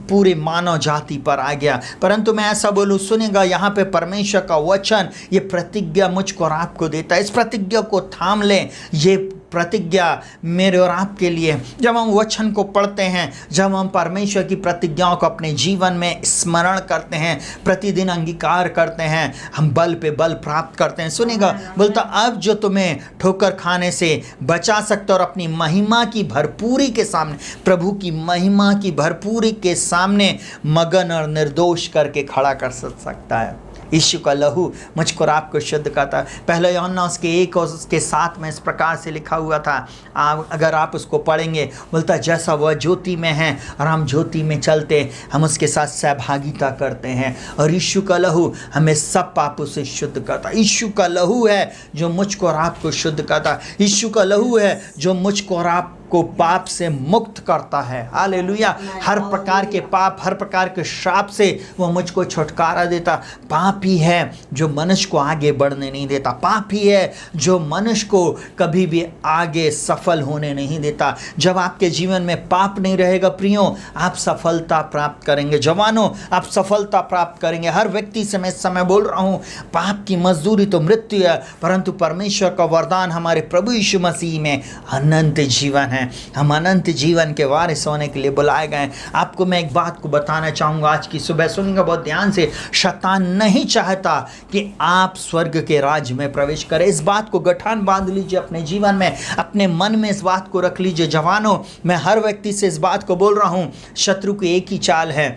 पूरी मानव जाति पर आ गया। परंतु मैं ऐसा बोलूँ, सुनिएगा, यहाँ पे परमेश्वर का वचन ये प्रतिज्ञा मुझको और आपको देता है। इस प्रतिज्ञा को थाम लें। ये प्रतिज्ञा मेरे और आपके लिए, जब हम वचन को पढ़ते हैं, जब हम परमेश्वर की प्रतिज्ञाओं को अपने जीवन में स्मरण करते हैं, प्रतिदिन अंगीकार करते हैं, हम बल पे बल प्राप्त करते हैं। सुनेगा, बोलता अब जो तुम्हें ठोकर खाने से बचा सकता और अपनी महिमा की भरपूरी के सामने, प्रभु की महिमा की भरपूरी के सामने मगन और निर्दोष करके खड़ा कर सकता है। यीशु का लहू मुझको और आपको शुद्ध करता है। पहले यूहन्ना उसके 1 और उसके 7 में इस प्रकार से लिखा हुआ था, अगर आप उसको पढ़ेंगे, बोलता जैसा वह ज्योति में है और हम ज्योति में चलते, हम उसके साथ सहभागिता करते हैं और यीशु का लहू हमें सब पापों से शुद्ध करता है। यीशु का लहू है जो मुझको और आपको शुद्ध करता है। यीशु का लहू है जो मुझको और आप को पाप से मुक्त करता है, हालेलुया। हर प्रकार के पाप, हर प्रकार के श्राप से वो मुझको छुटकारा देता। पाप ही है जो मनुष्य को आगे बढ़ने नहीं देता, पाप ही है जो मनुष्य को कभी भी आगे सफल होने नहीं देता। जब आपके जीवन में पाप नहीं रहेगा प्रियो, आप सफलता प्राप्त करेंगे। जवानों, आप सफलता प्राप्त करेंगे। हर व्यक्ति से मैं इस समय बोल रहा हूँ, पाप की मजदूरी तो मृत्यु है, परंतु परमेश्वर का वरदान हमारे प्रभु यीशु मसीह में अनंत जीवन है। हम अनंत जीवन के वारिस होने के लिए बुलाए गए। आपको मैं एक बात को बताना चाहूँगा, आज की सुबह सुनिएगा बहुत ध्यान से। शैतान नहीं चाहता कि आप स्वर्ग के राज्य में प्रवेश करें। इस बात को गठान बांध लीजिए अपने जीवन में, अपने मन में इस बात को रख लीजिए। जवानों, मैं हर व्यक्ति से इस बात को बोल रहा हूँ, शत्रु की एक ही चाल है,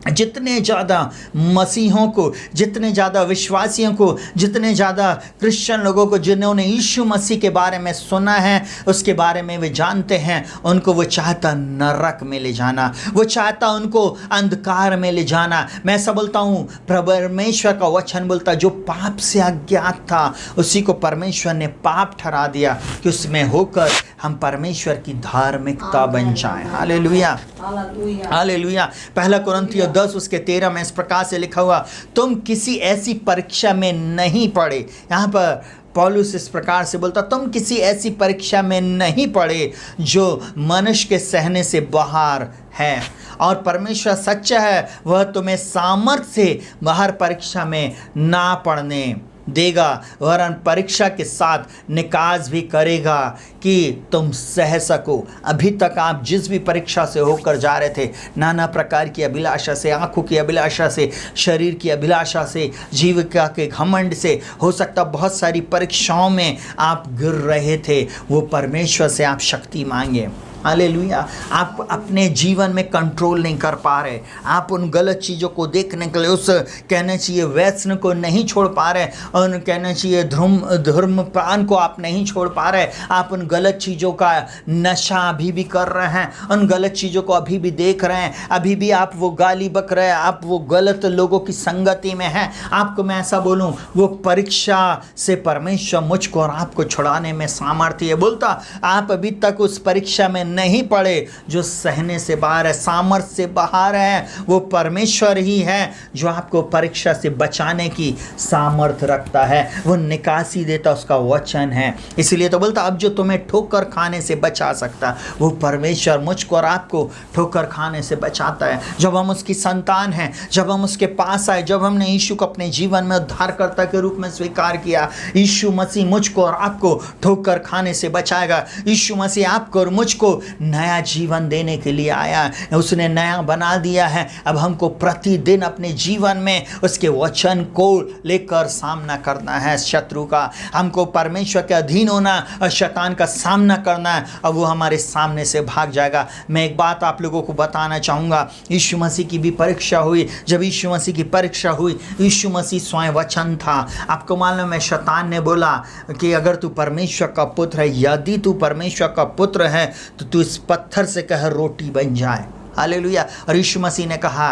जितने ज़्यादा मसीहों को, जितने ज़्यादा विश्वासियों को, जितने ज़्यादा क्रिश्चियन लोगों को जिन्होंने यीशु मसीह के बारे में सुना है, उसके बारे में वे जानते हैं, उनको वो चाहता नरक में ले जाना, वो चाहता उनको अंधकार में ले जाना। मैं ऐसा बोलता हूँ, परमेश्वर का वचन बोलता जो पाप से अज्ञात था उसी को परमेश्वर ने पाप ठहरा दिया कि उसमें होकर हम परमेश्वर की धार्मिकता बन जाएं। Hallelujah, Hallelujah. हालेलुया। पहला कुरिन्थियों 10 उसके 13 में इस प्रकार से लिखा हुआ, तुम किसी ऐसी परीक्षा में नहीं पड़े। यहाँ पर पौलुस इस प्रकार से बोलता, तुम किसी ऐसी परीक्षा में नहीं पड़े जो मनुष्य के सहने से बाहर है, और परमेश्वर सच्चा है, वह तुम्हें सामर्थ्य से बाहर परीक्षा में ना पड़ने देगा, वरन परीक्षा के साथ निकाज भी करेगा कि तुम सह सको। अभी तक आप जिस भी परीक्षा से होकर जा रहे थे, नाना प्रकार की अभिलाषा से, आंखों की अभिलाषा से, शरीर की अभिलाषा से, जीविका के घमंड से, हो सकता बहुत सारी परीक्षाओं में आप गिर रहे थे, वो परमेश्वर से आप शक्ति मांगे। हालेलुया। आप अपने जीवन में कंट्रोल नहीं कर पा रहे, आप उन गलत चीज़ों को देखने के लिए, उस कहना चाहिए व्यसन को नहीं छोड़ पा रहे, उन कहना चाहिए धूम्रपान को आप नहीं छोड़ पा रहे, आप उन गलत चीज़ों का नशा अभी भी कर रहे हैं, उन गलत चीज़ों को अभी भी देख रहे हैं, अभी भी आप वो गाली बक रहे हैं, आप वो गलत लोगों की संगति में हैं। आपको मैं ऐसा बोलूं, वो परीक्षा से परमेश्वर मुझको और आपको छुड़ाने में सामर्थ्य है। बोलता आप अभी तक उस परीक्षा में नहीं पड़े जो सहने से बाहर है, सामर्थ्य से बाहर है। वो परमेश्वर ही है जो आपको परीक्षा से बचाने की सामर्थ्य रखता है, वो निकासी देता, उसका वचन है। इसलिए तो बोलता अब जो तुम्हें ठोकर खाने से बचा सकता, वो परमेश्वर मुझको और आपको ठोकर खाने से बचाता है। जब हम उसकी संतान हैं, जब हम उसके पास आए, जब हमने यीशु को अपने जीवन में उद्धारकर्ता के रूप में स्वीकार किया, यीशु मसीह मुझको और आपको ठोकर खाने से बचाएगा। यीशु मसीह आपको और मुझको नया जीवन देने के लिए आया है, उसने नया बना दिया है। अब हमको प्रतिदिन अपने जीवन में उसके वचन को लेकर सामना करना है शत्रु का, हमको परमेश्वर के अधीन होना और शैतान का सामना करना है, अब वो हमारे सामने से भाग जाएगा। मैं एक बात आप लोगों को बताना चाहूँगा, यीशु मसीह की भी परीक्षा हुई। जब यीशु मसीह की परीक्षा हुई, यीशु मसीह स्वयं वचन था। आपको मालूम है शैतान ने बोला कि अगर तू परमेश्वर का पुत्र है, यदि तू परमेश्वर का पुत्र है तो तू इस पत्थर से कह रोटी बन जाए। हालेलुया। और यीशु मसीह ने कहा,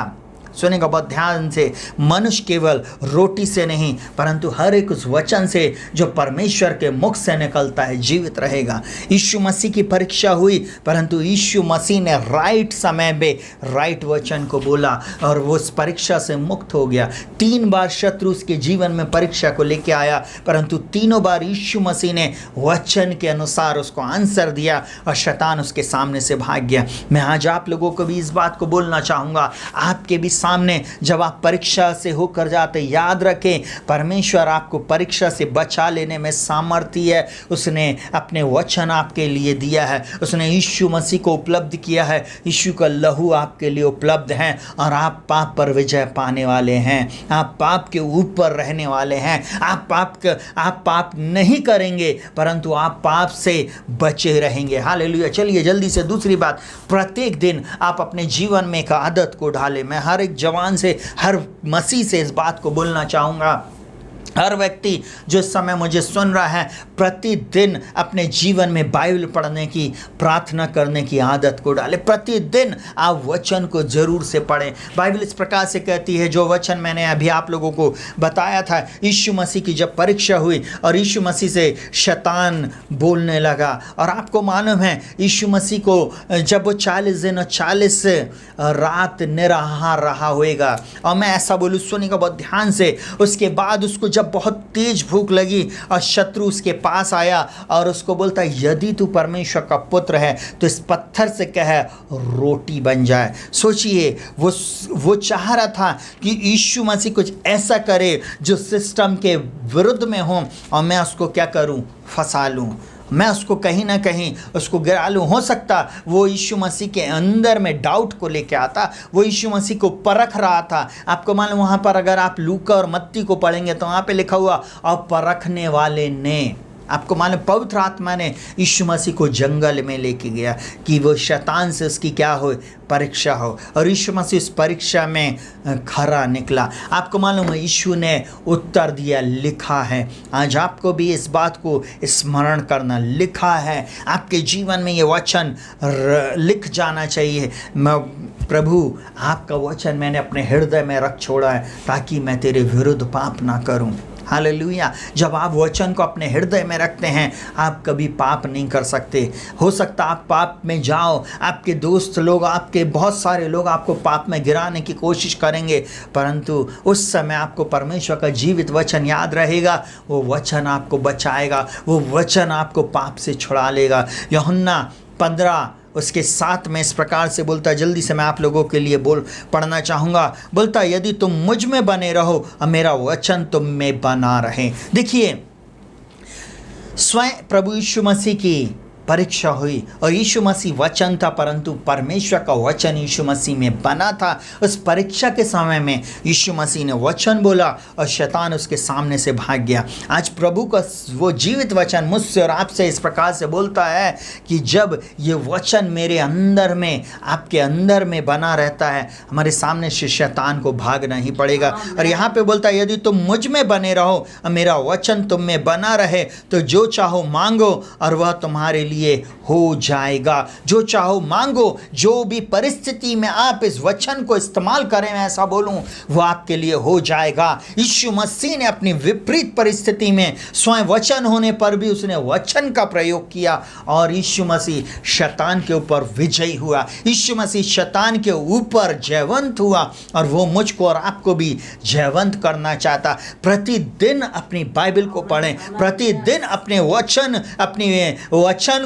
सुनेगा बहुत ध्यान से, मनुष्य केवल रोटी से नहीं परंतु हर एक उस वचन से जो परमेश्वर के मुख से निकलता है जीवित रहेगा। यीशु मसीह की परीक्षा हुई, परंतु यीशु मसीह ने राइट समय में राइट वचन को बोला और वो उस परीक्षा से मुक्त हो गया। 3 बार शत्रु उसके जीवन में परीक्षा को लेके आया, परंतु तीनों बार यीशु मसीह ने वचन के अनुसार उसको आंसर दिया और शैतान उसके सामने से भाग गया। मैं आज आप लोगों को भी इस बात को बोलना चाहूँगा, आपके भी सामने जब आप परीक्षा से होकर जाते, याद रखें परमेश्वर आपको परीक्षा से बचा लेने में सामर्थ्य है। उसने अपने वचन आपके लिए दिया है, उसने यीशु मसीह को उपलब्ध किया है, यीशु का लहू आपके लिए उपलब्ध है और आप पाप पर विजय पाने वाले हैं, आप पाप के ऊपर रहने वाले हैं। आप पाप नहीं करेंगे परंतु आप पाप से बचे रहेंगे। हालेलुया। चलिए जल्दी से दूसरी बात, प्रत्येक दिन आप अपने जीवन में एक आदत को ढालें। मैं हर एक जवान से, हर मसीह से इस बात को बोलना चाहूँगा, हर व्यक्ति जो इस समय मुझे सुन रहा है, प्रतिदिन अपने जीवन में बाइबल पढ़ने की, प्रार्थना करने की आदत को डालें। प्रतिदिन आप वचन को जरूर से पढ़ें। बाइबल इस प्रकार से कहती है, जो वचन मैंने अभी आप लोगों को बताया था, यीशु मसीह की जब परीक्षा हुई और यीशु मसीह से शैतान बोलने लगा, और आपको मालूम है यीशु मसीह को जब वो 40 दिन और 40 रात निराहार रहा होएगा, और मैं ऐसा बोलूँ, सुनिएगा बहुत ध्यान से, उसके बाद उसको जब बहुत तेज भूख लगी और शत्रु उसके पास आया और उसको बोलता, यदि तू परमेश्वर का पुत्र है तो इस पत्थर से कह रोटी बन जाए। सोचिए, वो चाह रहा था कि यीशु मसीह कुछ ऐसा करे जो सिस्टम के विरुद्ध में हो और मैं उसको क्या करूं, फंसा लूं, मैं उसको कहीं ना कहीं उसको गिरा लूँ। हो सकता वो यीशु मसीह के अंदर में डाउट को लेके आता, वो यीशु मसीह को परख रहा था। आपको मालूम वहाँ पर अगर आप लूका और मत्ती को पढ़ेंगे तो वहाँ पे लिखा हुआ और परखने वाले ने, आपको मालूम पवित्र आत्मा ने यीशु मसीह को जंगल में लेके गया कि वो शैतान से उसकी क्या हो, परीक्षा हो, और यीशु मसीह उस परीक्षा में खरा निकला। आपको मालूम है यीशु ने उत्तर दिया, लिखा है। आज आपको भी इस बात को स्मरण करना, लिखा है। आपके जीवन में ये वचन लिख जाना चाहिए, मैं प्रभु आपका वचन मैंने अपने हृदय में रख छोड़ा है ताकि मैं तेरे विरुद्ध पाप ना करूं। हालेलुया। जब आप वचन को अपने हृदय में रखते हैं आप कभी पाप नहीं कर सकते। हो सकता आप पाप में जाओ, आपके दोस्त लोग, आपके बहुत सारे लोग आपको पाप में गिराने की कोशिश करेंगे, परंतु उस समय आपको परमेश्वर का जीवित वचन याद रहेगा। वो वचन आपको बचाएगा, वो वचन आपको पाप से छुड़ा लेगा। यूहन्ना 15 उसके 7 में इस प्रकार से बोलता है, जल्दी से मैं आप लोगों के लिए पढ़ना चाहूँगा। बोलता है, यदि तुम मुझ में बने रहो और मेरा वचन तुम में बना रहे। देखिए, स्वयं प्रभु यीशु मसीह की परीक्षा हुई और यीशु मसीह वचन था, परंतु परमेश्वर का वचन यीशु मसीह में बना था। उस परीक्षा के समय में यीशु मसीह ने वचन बोला और शैतान उसके सामने से भाग गया। आज प्रभु का वो जीवित वचन मुझसे और आपसे इस प्रकार से बोलता है कि जब ये वचन मेरे अंदर में, आपके अंदर में बना रहता है, हमारे सामने से शैतान को भागना ही पड़ेगा। और यहाँ पे बोलता है, यदि तुम मुझ में बने रहो और मेरा वचन तुम में बना रहे तो जो चाहो मांगो और वह तुम्हारे लिए हो जाएगा। जो चाहो मांगो। जो भी परिस्थिति में आप इस वचन को इस्तेमाल करें, मैं ऐसा बोलूं, वो आपके लिए हो जाएगा। यीशु मसीह ने अपनी विपरीत परिस्थिति में स्वयं वचन होने पर भी उसने वचन का प्रयोग किया और यीशु मसीह शैतान के ऊपर विजयी हुआ। यीशु मसीह शैतान के ऊपर जयवंत हुआ और वो मुझको और आपको भी जयवंत करना चाहता। प्रतिदिन अपनी बाइबल को पढ़ें, प्रतिदिन अपने वचन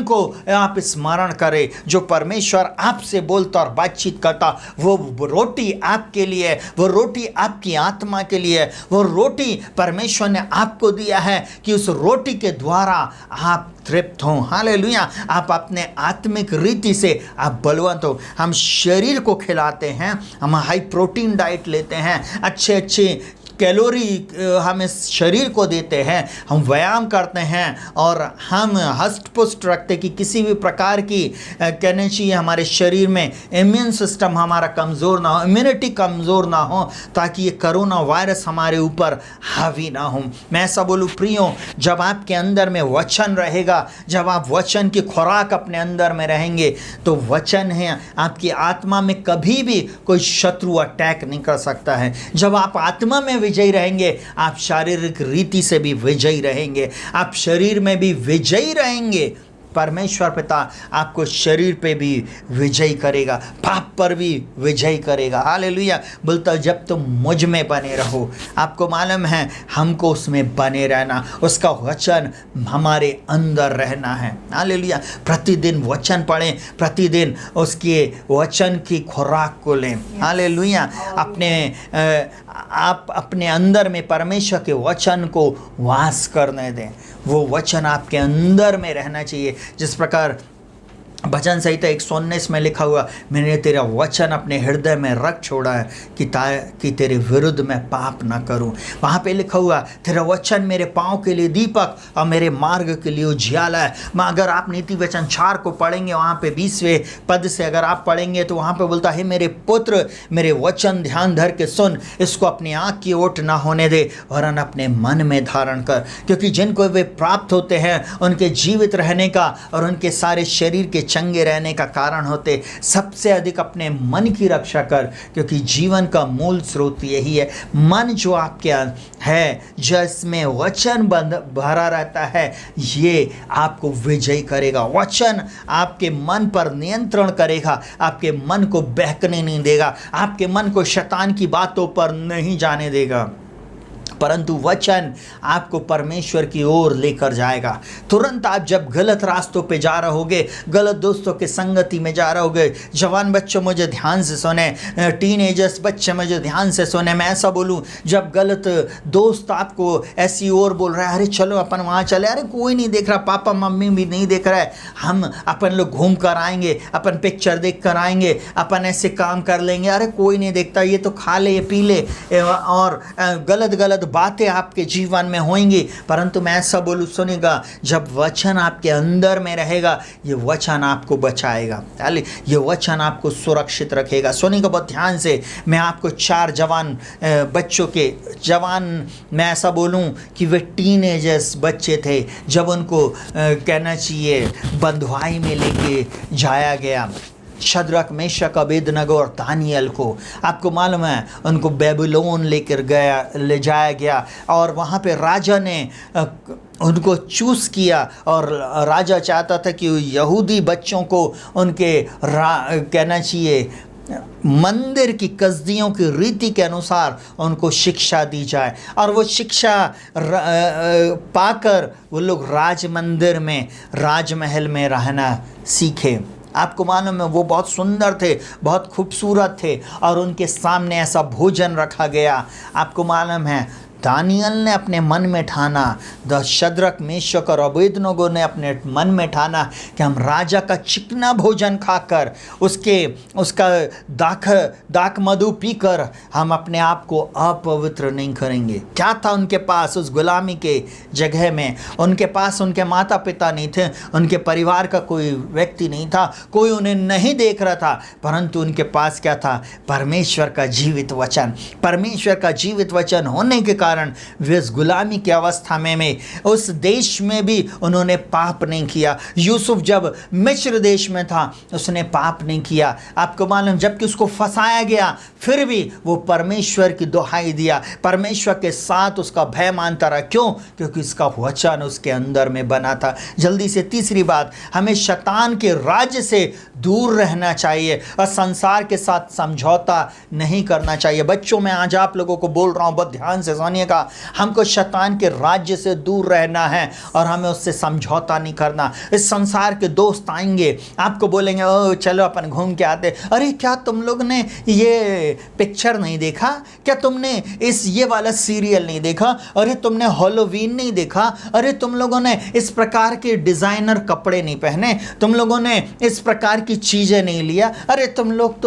को आप स्मरण करें। जो परमेश्वर आपसे बोलता और बातचीत करता, वो रोटी आपके लिए, वो रोटी आपकी आत्मा के लिए, वो रोटी परमेश्वर ने आपको दिया है कि उस रोटी के द्वारा आप तृप्त हों। हालेलुया। आप अपने आत्मिक रीति से आप बलवंत हो। हम शरीर को खिलाते हैं, हम हाई प्रोटीन डाइट लेते हैं, अच्छे कैलोरी हम इस शरीर को देते हैं, हम व्यायाम करते हैं और हम हष्ट पुष्ट रखते कि किसी भी प्रकार की कहने चाहिए हमारे शरीर में इम्यून सिस्टम हमारा कमज़ोर ना हो, इम्यूनिटी कमज़ोर ना हो, ताकि ये कोरोना वायरस हमारे ऊपर हावी ना हो। मैं ऐसा बोलूँ प्रियो, जब आपके अंदर में वचन रहेगा, जब आप वचन की खुराक अपने अंदर में रहेंगे तो वचन है आपकी आत्मा में कभी भी कोई शत्रु अटैक नहीं कर सकता है। जब आप आत्मा में विजयी रहेंगे, आप शारीरिक रीति से भी विजयी रहेंगे, आप शरीर में भी विजयी रहेंगे। परमेश्वर पिता आपको शरीर पे भी विजयी करेगा, पाप पर भी विजयी करेगा। हालेलुया। बोलता जब तुम मुझ में बने रहो। आपको मालूम है हमको उसमें बने रहना, उसका वचन हमारे अंदर रहना है। हालेलुया। प्रतिदिन वचन पढ़ें, प्रतिदिन उसके वचन की खुराक को लें। हालेलुया। आप अपने अंदर में परमेश्वर के वचन को वास करने दें। वो वचन आपके अंदर में रहना चाहिए। जिस प्रकार भजन संहिता 119 में लिखा हुआ, मैंने तेरा वचन अपने हृदय में रख छोड़ा है कि तेरे विरुद्ध मैं पाप ना करूं। वहाँ पे लिखा हुआ, तेरा वचन मेरे पाँव के लिए दीपक और मेरे मार्ग के लिए उजियाला है। अगर आप नीति वचन 4 को पढ़ेंगे, वहाँ पे 20वें पद से अगर आप पढ़ेंगे तो वहाँ पे बोलता है, मेरे पुत्र मेरे वचन ध्यान धर के सुन, इसको अपनी आँख की ओट ना होने दे वरन अपने मन में धारण कर, क्योंकि जिनको वे प्राप्त होते हैं उनके जीवित रहने का और उनके सारे शरीर के चंगे रहने का कारण होते। सबसे अधिक अपने मन की रक्षा कर, क्योंकि जीवन का मूल स्रोत यही है। मन जो आपके है, जिसमें वचन भरा रहता है, ये आपको विजयी करेगा। वचन आपके मन पर नियंत्रण करेगा, आपके मन को बहकने नहीं देगा, आपके मन को शैतान की बातों पर नहीं जाने देगा, परंतु वचन आपको परमेश्वर की ओर लेकर जाएगा। तुरंत आप जब गलत रास्तों पे जा रहोगे, गलत दोस्तों के संगति में जा रहोगे, जवान बच्चों मुझे ध्यान से सुने, टीनेजर्स बच्चे मुझे ध्यान से सुने, मैं ऐसा बोलूं, जब गलत दोस्त आपको ऐसी ओर बोल रहा है, अरे चलो अपन वहाँ चले, अरे कोई नहीं देख रहा, पापा मम्मी भी नहीं देख रहा है, हम अपन लोग घूम कर आएंगे, अपन पिक्चर देख कर आएंगे, अपन ऐसे काम कर लेंगे, अरे कोई नहीं देखता, ये तो खा ले ये पी ले, और गलत गलत बातें आपके जीवन में होंगी, परंतु मैं ऐसा बोलूँ, सुनिएगा, जब वचन आपके अंदर में रहेगा, ये वचन आपको बचाएगा, ये वचन आपको सुरक्षित रखेगा। सुनिएगा बहुत ध्यान से, मैं आपको 4 जवान बच्चों के मैं ऐसा बोलूं कि वे टीनेजर्स बच्चे थे जब उनको कहना चाहिए बंधुआई में लेके जाया गया। शद्रक, मेशक, अबेदनगो और दानियल को, आपको मालूम है, उनको बेबीलोन ले जाया गया और वहाँ पे राजा ने उनको चूज़ किया और राजा चाहता था कि यहूदी बच्चों को उनके कहना चाहिए मंदिर की कसदियों की रीति के अनुसार उनको शिक्षा दी जाए, और वो शिक्षा पाकर वो लोग राजमहल में रहना सीखे। आपको मालूम है, वो बहुत सुंदर थे, बहुत खूबसूरत थे, और उनके सामने ऐसा भोजन रखा गया। आपको मालूम है, दानियल ने अपने मन में ठाना, शद्रक, मेशक और अबेदनगो ने अपने मन में ठाना कि हम राजा का चिकना भोजन खाकर उसका दाख मधु पीकर हम अपने आप को अपवित्र नहीं करेंगे। क्या था उनके पास उस गुलामी के जगह में? उनके पास उनके माता पिता नहीं थे, उनके परिवार का कोई व्यक्ति नहीं था, कोई उन्हें नहीं देख रहा था, परंतु उनके पास क्या था? परमेश्वर का जीवित वचन। परमेश्वर का जीवित वचन होने के कारण वे इस गुलामी की अवस्था में उस देश में भी उन्होंने पाप नहीं किया। यूसुफ जब मिस्र देश में था उसने पाप नहीं किया। आपको मालूम, जबकि उसको फंसाया गया फिर भी वो परमेश्वर की दुहाई दिया, परमेश्वर के साथ उसका भय मानता रहा। क्यों? क्योंकि उसका वचन उसके अंदर में बना था। जल्दी से तीसरी बात, हमें शैतान के राज्य से दूर रहना चाहिए और संसार के साथ समझौता नहीं करना चाहिए। बच्चों, मैं आज आप लोगों को बोल रहा हूँ, बहुत ध्यान से सुनिएगा, हमको शैतान के राज्य से दूर रहना है और हमें उससे समझौता नहीं करना। इस संसार के दोस्त आएंगे, आपको बोलेंगे ओ चलो अपन घूम के आते। अरे क्या तुम लोग ने ये पिक्चर नहीं देखा? क्या तुमने ये वाला सीरियल नहीं देखा? अरे तुमने हैलोवीन नहीं देखा? अरे तुम लोगों ने इस प्रकार के डिजाइनर कपड़े नहीं पहने? तुम लोगों ने इस प्रकार की चीजें नहीं लिया? अरे तुम लोग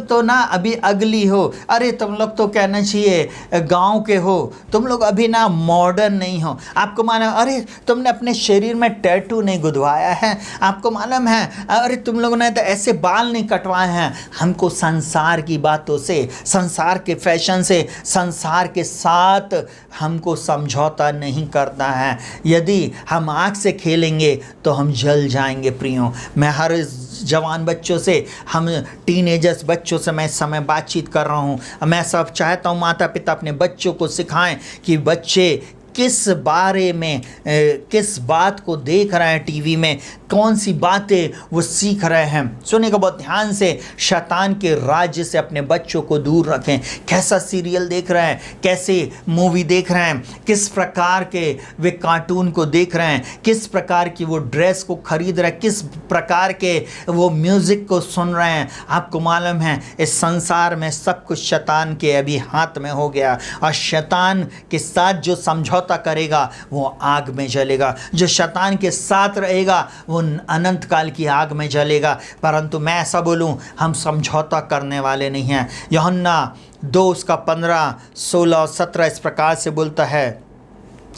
तो ना अभी अगली हो। अरे तुम लोग तो कहना चाहिए गांव के हो, तुम लोग अभी ना मॉडर्न नहीं हो। आपको मालूम, अरे तुमने अपने शरीर में टैटू नहीं गुदवाया है। आपको मालूम है, अरे तुम लोगों ने तो ऐसे बाल नहीं कटवाए हैं। हमको संसार की बातों से, संसार के फैशन से, संसार के साथ हमको समझौता नहीं करना है। यदि हम आँख से खेलेंगे तो हम जल जाएंगे। प्रियो, मैं हर जवान बच्चों से, हम टीनेजर्स बच्चों से मैं इस समय बातचीत कर रहा हूँ। मैं सब चाहता हूँ माता पिता अपने बच्चों को सिखाएं कि बच्चे किस बारे में, किस बात को देख रहे हैं टीवी में, कौन सी बातें वो सीख रहे हैं। सुनिएगा बहुत ध्यान से, शैतान के राज्य से अपने बच्चों को दूर रखें। कैसा सीरियल देख रहे हैं, कैसे मूवी देख रहे हैं, किस प्रकार के वे कार्टून को देख रहे हैं, किस प्रकार की वो ड्रेस को खरीद रहे हैं, किस प्रकार के वो म्यूज़िक को सुन रहे हैं। आपको मालूम है, इस संसार में सब कुछ शैतान के अभी हाथ में हो गया, और शैतान के साथ जो समझौता करेगा वो आग में जलेगा। जो शैतान के साथ रहेगा वो अनंत काल की आग में जलेगा। परंतु मैं ऐसा बोलूं, हम समझौता करने वाले नहीं हैं। यूहन्ना 2:15, 16 और 17 इस प्रकार से बोलता है।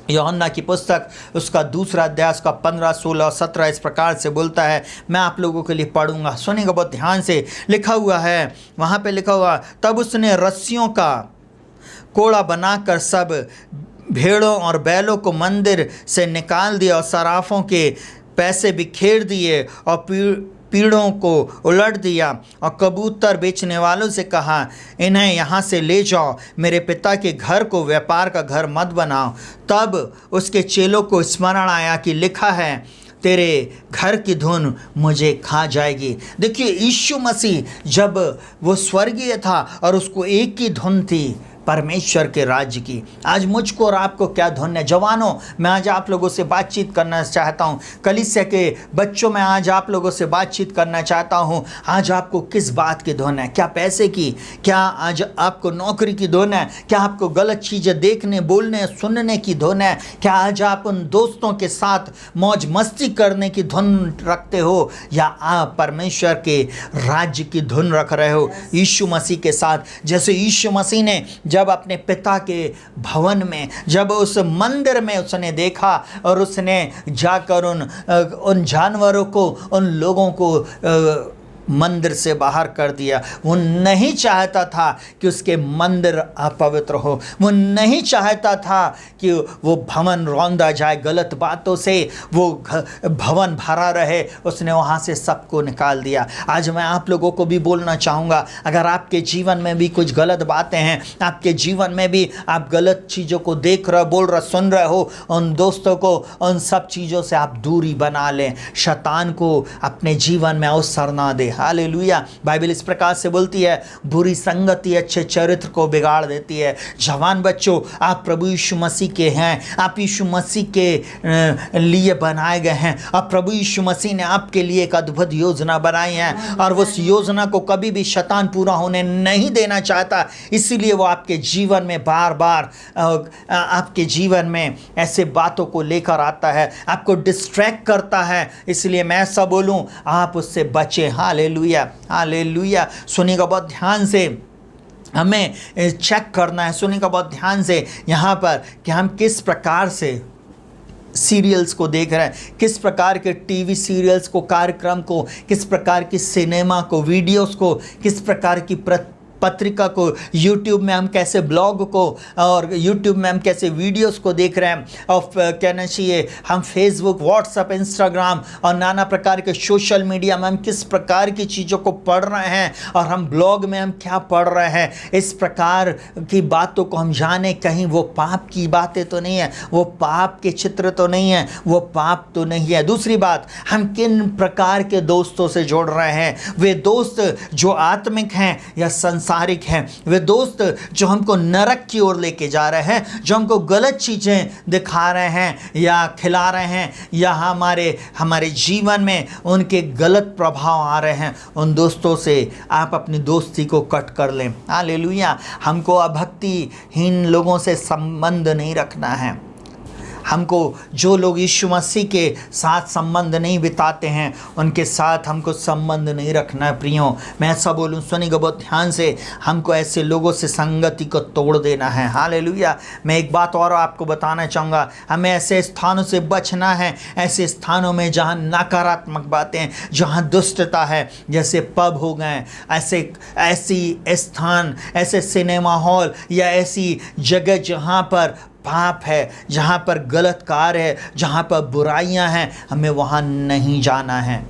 यूहन्ना की पुस्तक उसका 2 अध्याय उसका 15, 16 और 17 इस प्रकार से बोलता है। मैं आप लोगों के लिए पढ़ूंगा, सुनिएगा बहुत ध्यान से। लिखा हुआ है, वहाँ पे लिखा हुआ, तब उसने रस्सियों का कोड़ा बनाकर सब भेड़ों और बैलों को मंदिर से निकाल दिया और सराफों के पैसे बिखेर दिए और पीड़ों को उलट दिया, और कबूतर बेचने वालों से कहा, इन्हें यहाँ से ले जाओ, मेरे पिता के घर को व्यापार का घर मत बनाओ। तब उसके चेलों को स्मरण आया कि लिखा है, तेरे घर की धुन मुझे खा जाएगी। देखिए, यीशु मसीह जब वो स्वर्गीय था और उसको एक ही धुन थी, परमेश्वर के राज्य की। आज मुझको और आपको क्या धुन है? जवानों, मैं आज आप लोगों से बातचीत करना चाहता हूँ। कलीसिया के बच्चों, मैं आज आप लोगों से बातचीत करना चाहता हूँ। आज आपको किस बात की धुन है? क्या पैसे की? क्या आज आपको नौकरी की धुन है? क्या आपको गलत चीज़ें देखने, बोलने, सुनने की धुन है? क्या आज आप उन दोस्तों के साथ मौज मस्ती करने की धुन रखते हो, या आप परमेश्वर के राज्य की धुन रख रहे हो? यीशु मसीह के साथ, जैसे यीशु मसीह ने जब अपने पिता के भवन में, जब उस मंदिर में उसने देखा और उसने जाकर उन जानवरों को, उन लोगों को मंदिर से बाहर कर दिया। वो नहीं चाहता था कि उसके मंदिर अपवित्र हो, वो नहीं चाहता था कि वो भवन रौंदा जाए, गलत बातों से वो भवन भरा रहे। उसने वहाँ से सबको निकाल दिया। आज मैं आप लोगों को भी बोलना चाहूँगा, अगर आपके जीवन में भी कुछ गलत बातें हैं, आपके जीवन में भी आप गलत चीज़ों को देख रहे, बोल रहे, सुन रहे हो, उन दोस्तों को, उन सब चीज़ों से आप दूरी बना लें। शैतान को अपने जीवन में अवसर ना दे। हालेलुया। बाइबल इस प्रकार से बोलती है, बुरी संगति अच्छे चरित्र को बिगाड़ देती है। जवान बच्चों, आप प्रभु यीशु मसीह के हैं, आप यीशु मसीह के लिए बनाए गए हैं और प्रभु यीशु मसीह ने आपके लिए एक अद्भुत योजना बनाई है और उस योजना को कभी भी शैतान पूरा होने नहीं देना चाहता। इसीलिए वो आपके जीवन में बार बार आपके जीवन में ऐसे बातों को लेकर आता है, आपको डिस्ट्रैक्ट करता है। इसलिए मैं ऐसा बोलूं, आप उससे बचें। Hallelujah, hallelujah. सुनिएगा बहुत ध्यान से, हमें चेक करना है, सुनिएगा बहुत ध्यान से यहाँ पर कि हम किस प्रकार से सीरियल्स को देख रहे हैं, किस प्रकार के टीवी सीरियल्स को, कार्यक्रम को, किस प्रकार की सिनेमा को, वीडियोस को, किस प्रकार की पत्रिका को, यूट्यूब में हम कैसे ब्लॉग को और यूट्यूब में हम कैसे वीडियोस को देख रहे हैं, और कहना चाहिए हम फेसबुक, व्हाट्सएप, इंस्टाग्राम और नाना प्रकार के सोशल मीडिया में हम किस प्रकार की चीज़ों को पढ़ रहे हैं और हम ब्लॉग में हम क्या पढ़ रहे हैं। इस प्रकार की बातों को हम जाने, कहीं वो पाप की बातें तो नहीं है, वो पाप के चित्र तो नहीं है, वो पाप तो नहीं है। दूसरी बात, हम किन प्रकार के दोस्तों से जुड़ रहे हैं। वे दोस्त जो आत्मिक हैं या सांसारिक हैं, वे दोस्त जो हमको नरक की ओर लेके जा रहे हैं, जो हमको गलत चीज़ें दिखा रहे हैं या खिला रहे हैं, या हमारे जीवन में उनके गलत प्रभाव आ रहे हैं, उन दोस्तों से आप अपनी दोस्ती को कट कर लें। हालेलुया। हमको अभक्तिहीन लोगों से संबंध नहीं रखना है। हमको जो लोग यीशु मसीह के साथ संबंध नहीं बिताते हैं, उनके साथ हमको संबंध नहीं रखना है। प्रियो, मैं ऐसा बोलूँ, सुनिएगा बहुत ध्यान से, हमको ऐसे लोगों से संगति को तोड़ देना है। हालेलुया। मैं एक बात और आपको बताना चाहूँगा, हमें ऐसे स्थानों से बचना है, ऐसे स्थानों में जहाँ नकारात्मक बातें, जहाँ दुष्टता है, जैसे पब हो गए, ऐसी स्थान, ऐसे सिनेमा हॉल या ऐसी जगह जहाँ पर पाप है, जहाँ पर गलत कार्य है, जहाँ पर बुराइयाँ हैं, हमें वहाँ नहीं जाना है।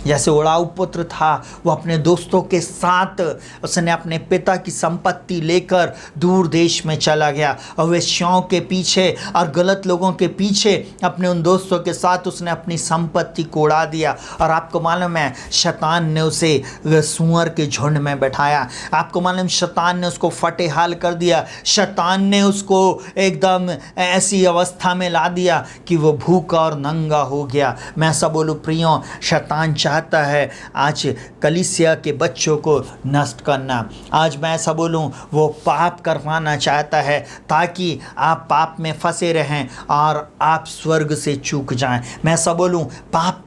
जैसे उड़ाऊ पुत्र था, वो अपने दोस्तों के साथ उसने अपने पिता की संपत्ति लेकर दूर देश में चला गया और वेश्याओं के पीछे और गलत लोगों के पीछे अपने उन दोस्तों के साथ उसने अपनी संपत्ति को उड़ा दिया। और आपको मालूम है, शैतान ने उसे सूअर के झुंड में बैठाया। आपको मालूम, शैतान ने उसको फटे हाल कर दिया। शैतान ने उसको एकदम ऐसी अवस्था में ला दिया कि वो भूखा और नंगा हो गया। मैं ऐसा बोलूँ प्रियो, शैतान चाहता है आज कलीसिया के बच्चों को नष्ट करना। आज मैं ऐसा बोलूं, वो पाप करवाना चाहता है ताकि आप पाप में फंसे रहें और आप स्वर्ग से चूक जाएं। मैं ऐसा बोलूं, पाप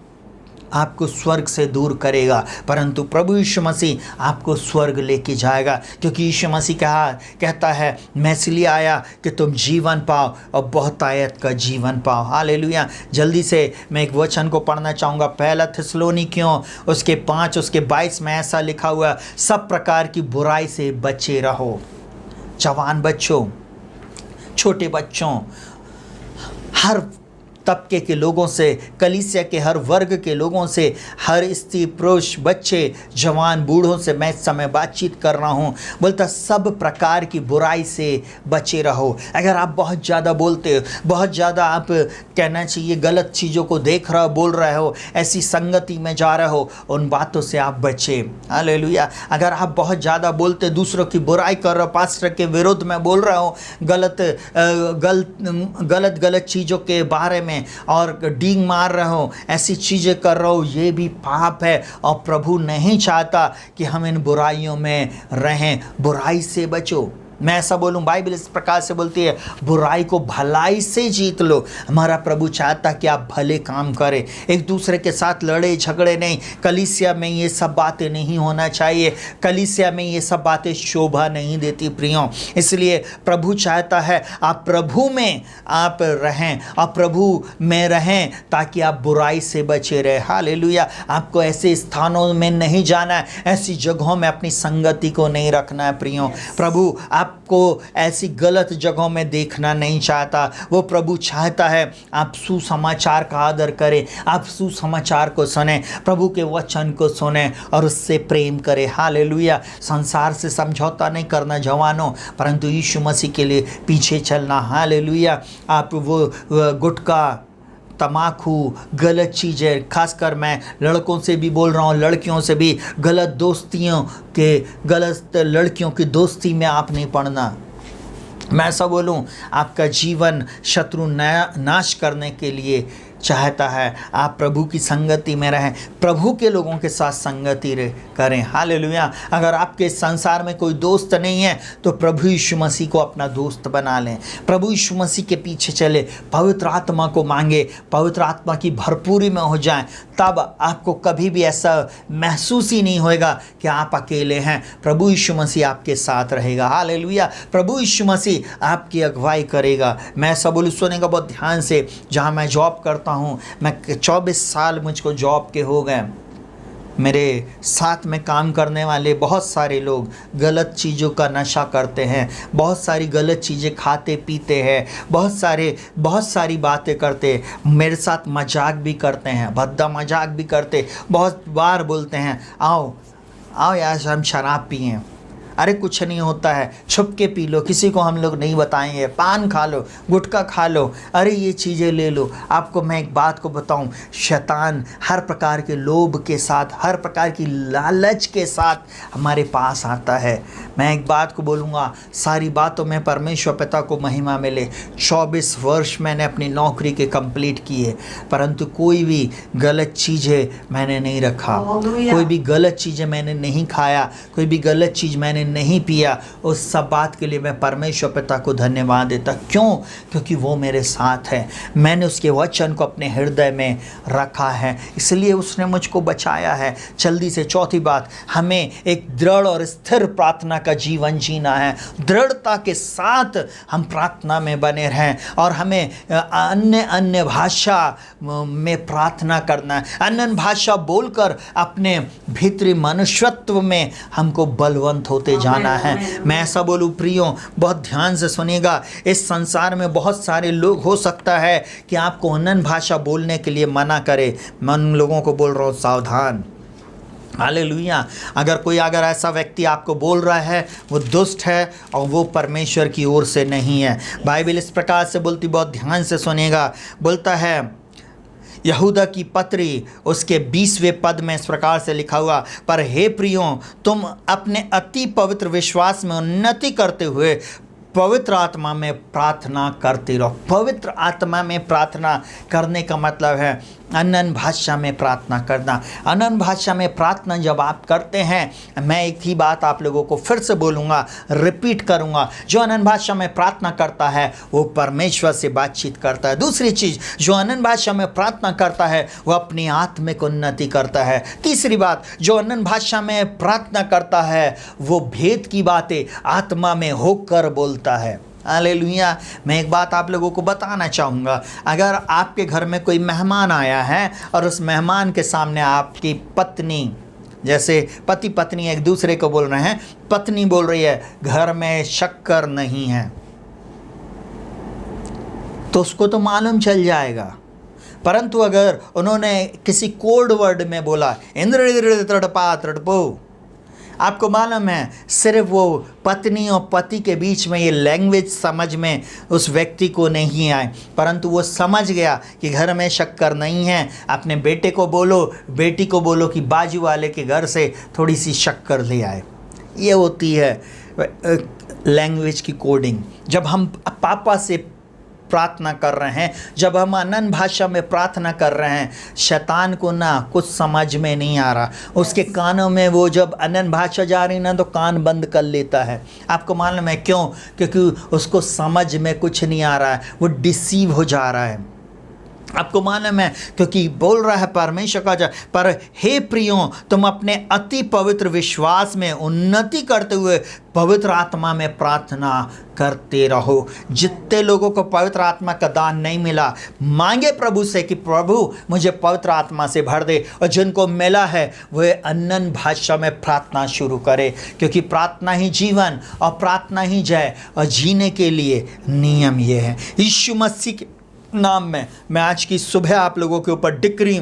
आपको स्वर्ग से दूर करेगा, परंतु प्रभु यीशु मसीह आपको स्वर्ग लेके जाएगा, क्योंकि यीशु मसीह कहता है, मैं इसलिए आया कि तुम जीवन पाओ और बहुतायत का जीवन पाओ। हालेलुया। जल्दी से मैं एक वचन को पढ़ना चाहूँगा, पहला थिस्सलुनीकियों उसके 5 उसके 22 में ऐसा लिखा हुआ, सब प्रकार की बुराई से बचे रहो। जवान बच्चों, छोटे बच्चों, हर तबके के लोगों से, कलीसिया के हर वर्ग के लोगों से, हर स्त्री, पुरुष, बच्चे, जवान, बूढ़ों से मैं इस समय बातचीत कर रहा हूँ। बोलता सब प्रकार की बुराई से बचे रहो। अगर आप बहुत ज़्यादा बोलते हो, बहुत ज़्यादा आप कहना चाहिए गलत चीज़ों को देख रहे हो, बोल रहे हो, ऐसी संगति में जा रहे हो, उन बातों से आप बचे। हालेलुया। अगर आप बहुत ज़्यादा बोलते, दूसरों की बुराई कर रहे हो, पास्टर के विरुद्ध में बोल रहे हो, गलत चीज़ों के बारे में और डींग मार रहे हो, ऐसी चीज़ें कर रहे हो, ये भी पाप है और प्रभु नहीं चाहता कि हम इन बुराइयों में रहें। बुराई से बचो। मैं ऐसा बोलूं, बाइबल इस प्रकार से बोलती है, बुराई को भलाई से जीत लो। हमारा प्रभु चाहता कि आप भले काम करें, एक दूसरे के साथ लड़े झगड़े नहीं। कलीसिया में ये सब बातें नहीं होना चाहिए, कलीसिया में ये सब बातें शोभा नहीं देती प्रियों। इसलिए प्रभु चाहता है आप प्रभु में आप रहें और प्रभु में रहें ताकि आप बुराई से बचे रहे। हालेलुया। आपको ऐसे स्थानों में नहीं जाना है, ऐसी जगहों में अपनी संगति को नहीं रखना है प्रियों। प्रभु आपको ऐसी गलत जगहों में देखना नहीं चाहता। वो प्रभु चाहता है आप सुसमाचार का आदर करें, आप सुसमाचार को सुने, प्रभु के वचन को सुने और उससे प्रेम करें। हालेलुया। संसार से समझौता नहीं करना जवानों, परंतु यीशु मसीह के लिए पीछे चलना। हालेलुया। आप वो गुटखा, तमाकू, गलत चीज़ें, खासकर मैं लड़कों से भी बोल रहा हूँ, लड़कियों से भी, गलत दोस्तियों के, गलत लड़कियों की दोस्ती में आप नहीं पड़ना। मैं ऐसा बोलूं, आपका जीवन शत्रु नाश करने के लिए चाहता है। आप प्रभु की संगति में रहें, प्रभु के लोगों के साथ संगति करें। हालेलुया। अगर आपके संसार में कोई दोस्त नहीं है तो प्रभु यीशु मसीह को अपना दोस्त बना लें, प्रभु यीशु मसीह के पीछे चले, पवित्र आत्मा को मांगे, पवित्र आत्मा की भरपूरी में हो जाएं। तब आपको कभी भी ऐसा महसूस ही नहीं होगा कि आप अकेले हैं। प्रभु यीशु मसीह आपके साथ रहेगा। हालेलुया। प्रभु यीशु मसीह आपकी अगुवाई करेगा। मैं ऐसा बोलूँ, सुनेगा बहुत ध्यान से। जहाँ मैं जॉब करता हूँ, मैं 24 साल मुझको जॉब के हो गए। मेरे साथ में काम करने वाले बहुत सारे लोग गलत चीज़ों का नशा करते हैं, बहुत सारी गलत चीज़ें खाते पीते हैं, बहुत सारी बातें करते, मेरे साथ मजाक भी करते हैं, भद्दा मजाक भी करते, बहुत बार बोलते हैं आओ आओ यार हम शराब पिएं। अरे कुछ नहीं होता है, छुप के पी लो, किसी को हम लोग नहीं बताएंगे, पान खा लो, गुटखा खा लो, अरे ये चीज़ें ले लो। आपको मैं एक बात को बताऊं, शैतान हर प्रकार के लोभ के साथ, हर प्रकार की लालच के साथ हमारे पास आता है। मैं एक बात को बोलूँगा, सारी बातों में परमेश्वर पिता को महिमा मिले। 24 वर्ष मैंने अपनी नौकरी के कंप्लीट किए, परंतु कोई भी गलत चीज़ें मैंने नहीं रखा, कोई भी गलत चीज़ें मैंने नहीं खाया, कोई भी गलत चीज़ मैंने नहीं पिया। उस सब बात के लिए मैं परमेश्वर पिता को धन्यवाद देता। क्यों? क्योंकि वो मेरे साथ है, मैंने उसके वचन को अपने हृदय में रखा है, इसलिए उसने मुझको बचाया है। जल्दी से चौथी बात, हमें एक दृढ़ और स्थिर प्रार्थना का जीवन जीना है। दृढ़ता के साथ हम प्रार्थना में बने रहें और हमें अन्य भाषा में प्रार्थना करना है। अन्य भाषा बोलकर अपने भीतरी मनुष्यत्व में हमको बलवंत होते जाना है। मैं ऐसा बोलूं प्रियों, बहुत ध्यान से सुनिएगा, इस संसार में बहुत सारे लोग हो सकता है कि आपको अन्य भाषा बोलने के लिए मना करे। मैं उन लोगों को बोल रहा हूँ सावधान। हालेलुया। अगर ऐसा व्यक्ति आपको बोल रहा है, वो दुष्ट है और वो परमेश्वर की ओर से नहीं है। बाइबल इस प्रकार से बोलती, बहुत ध्यान से सुनिएगा, बोलता है यहूदा की पत्री उसके 20वें पद में इस प्रकार से लिखा हुआ, पर हे प्रियों, तुम अपने अति पवित्र विश्वास में उन्नति करते हुए पवित्र आत्मा में प्रार्थना करते रहो। पवित्र आत्मा में प्रार्थना करने का मतलब है अन्य भाषा में प्रार्थना करना। अन्य भाषा में प्रार्थना जब आप करते हैं, मैं एक ही बात आप लोगों को फिर से बोलूँगा, रिपीट करूँगा, जो अन्य भाषा में प्रार्थना करता है वो परमेश्वर से बातचीत करता है। दूसरी चीज़, जो अन्य भाषा में प्रार्थना करता है वो अपनी आत्मिक उन्नति करता है। तीसरी बात, जो अन्य भाषा में प्रार्थना करता है वो भेद की बातें आत्मा में होकर बोलता है। हालेलुया। मैं एक बात आप लोगों को बताना चाहूँगा, अगर आपके घर में कोई मेहमान आया है और उस मेहमान के सामने आपकी पत्नी, जैसे पति पत्नी एक दूसरे को बोल रहे हैं, पत्नी बोल रही है घर में शक्कर नहीं है, तो उसको तो मालूम चल जाएगा। परंतु अगर उन्होंने किसी कोड वर्ड में बोला इंद्र तड़पा तड़पो, आपको मालूम है सिर्फ वो पत्नी और पति के बीच में ये लैंग्वेज समझ में उस व्यक्ति को नहीं आए, परंतु वो समझ गया कि घर में शक्कर नहीं है। अपने बेटे को बोलो, बेटी को बोलो कि बाजू वाले के घर से थोड़ी सी शक्कर ले आए। ये होती है लैंग्वेज की कोडिंग। जब हम पापा से प्रार्थना कर रहे हैं, जब हम अनन्य भाषा में प्रार्थना कर रहे हैं, शैतान को ना कुछ समझ में नहीं आ रहा, उसके कानों में वो जब अनन्य भाषा जा रही ना तो कान बंद कर लेता है। आपको मालूम है क्यों? क्योंकि उसको समझ में कुछ नहीं आ रहा है, वो डिसीव हो जा रहा है। आपको मालूम है क्योंकि बोल रहा है परमेश्वर का जा, पर हे प्रियो, तुम अपने अति पवित्र विश्वास में उन्नति करते हुए पवित्र आत्मा में प्रार्थना करते रहो। जितने लोगों को पवित्र आत्मा का दान नहीं मिला, मांगे प्रभु से कि प्रभु मुझे पवित्र आत्मा से भर दे, और जिनको मिला है वे अनन्य भाषा में प्रार्थना शुरू करे, क्योंकि प्रार्थना ही जीवन और प्रार्थना ही जय, और जीने के लिए नियम ये है। यीशु मसीह के नाम में मैं आज की सुबह आप लोगों के ऊपर डिक्री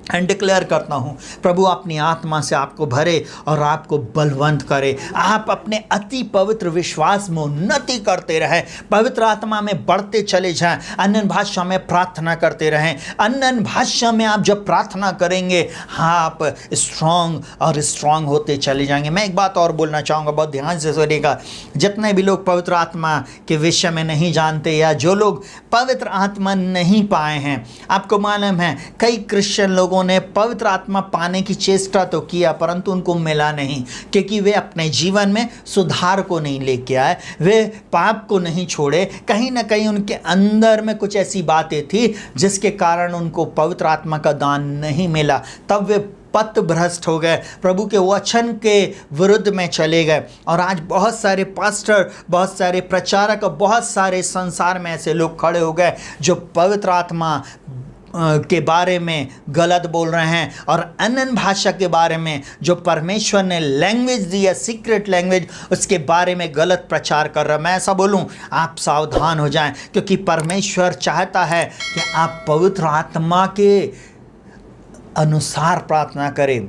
एंड डिक्लेयर करता हूँ, प्रभु अपनी आत्मा से आपको भरे और आपको बलवंत करे। आप अपने अति पवित्र विश्वास में उन्नति करते रहें, पवित्र आत्मा में बढ़ते चले जाएं, अनन्य भाषा में प्रार्थना करते रहें। अनन्य भाषा में आप जब प्रार्थना करेंगे, हाँ, आप स्ट्रांग होते चले जाएंगे। मैं एक बात और बोलना चाहूँगा, बहुत ध्यान से सुनिएगा। जितने भी लोग पवित्र आत्मा के विषय में नहीं जानते, या जो लोग पवित्र आत्मा नहीं पाए हैं, आपको मालूम है कई क्रिश्चियन लोगों ने पवित्र आत्मा पाने की चेष्टा तो किया, परंतु उनको मिला नहीं, क्योंकि वे अपने जीवन में सुधार को नहीं लेके आए, वे पाप को नहीं छोड़े। कहीं ना कहीं उनके अंदर में कुछ ऐसी बातें थी जिसके कारण उनको पवित्र आत्मा का दान नहीं मिला। तब वे पथभ्रष्ट हो गए, प्रभु के वचन के विरुद्ध में चले गए। और आज बहुत सारे पास्टर, बहुत सारे प्रचारक, बहुत सारे संसार में ऐसे लोग खड़े हो गए जो पवित्र आत्मा के बारे में गलत बोल रहे हैं, और अनन्य भाषा के बारे में जो परमेश्वर ने लैंग्वेज दी है, सीक्रेट लैंग्वेज, उसके बारे में गलत प्रचार कर रहा है। मैं ऐसा बोलूं, आप सावधान हो जाएं, क्योंकि परमेश्वर चाहता है कि आप पवित्र आत्मा के अनुसार प्रार्थना करें,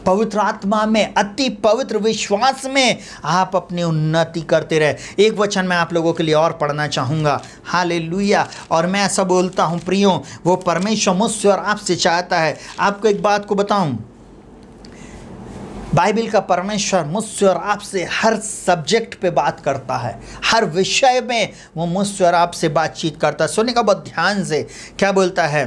पवित्र आत्मा में, अति पवित्र विश्वास में आप अपनी उन्नति करते रहे। एक वचन मैं आप लोगों के लिए और पढ़ना चाहूँगा, हालेलुया। और मैं ऐसा बोलता हूँ प्रियो, वो परमेश्वर मुझसे और आपसे चाहता है। आपको एक बात को बताऊँ, बाइबल का परमेश्वर मुझसे और आपसे हर सब्जेक्ट पे बात करता है, हर विषय में वो मुझसे और आपसे बातचीत करता है। सुनिएगा बहुत ध्यान से, क्या बोलता है?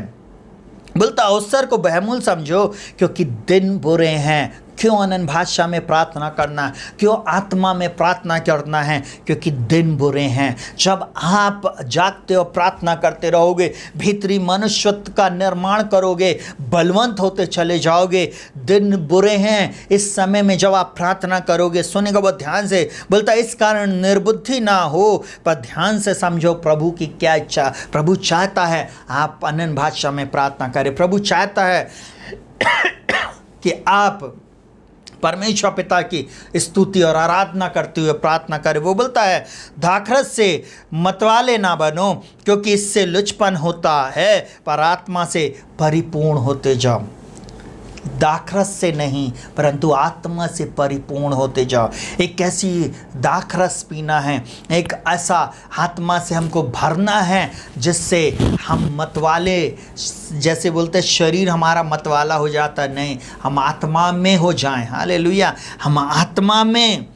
बोलता अवसर को बहुमूल्य समझो, क्योंकि दिन बुरे हैं। क्यों अनन्य भाषा में प्रार्थना करना, क्यों आत्मा में प्रार्थना करना है? क्योंकि दिन बुरे हैं। जब आप जागते और प्रार्थना करते रहोगे, भीतरी मनुष्यत्व का निर्माण करोगे, बलवंत होते चले जाओगे। दिन बुरे हैं इस समय में जब आप प्रार्थना करोगे। सुनेगा बहुत ध्यान से, बोलता इस कारण निर्बुद्धि ना हो, पर ध्यान से समझो प्रभु की क्या इच्छा। प्रभु चाहता है आप अनन्य भाषा में प्रार्थना करें। प्रभु चाहता है कि आप परमेश्वर पिता की स्तुति और आराधना करते हुए प्रार्थना करें। वो बोलता है दाखरस से मतवाले ना बनो, क्योंकि इससे लुचपन होता है, पर आत्मा से परिपूर्ण होते जाओ। दाखरस से नहीं, परंतु आत्मा से परिपूर्ण होते जाओ। एक कैसी दाखरस पीना है, एक ऐसा आत्मा से हमको भरना है जिससे हम मतवाले, जैसे बोलते शरीर हमारा मतवाला हो जाता, नहीं, हम आत्मा में हो जाएं। हालेलुया। हम आत्मा में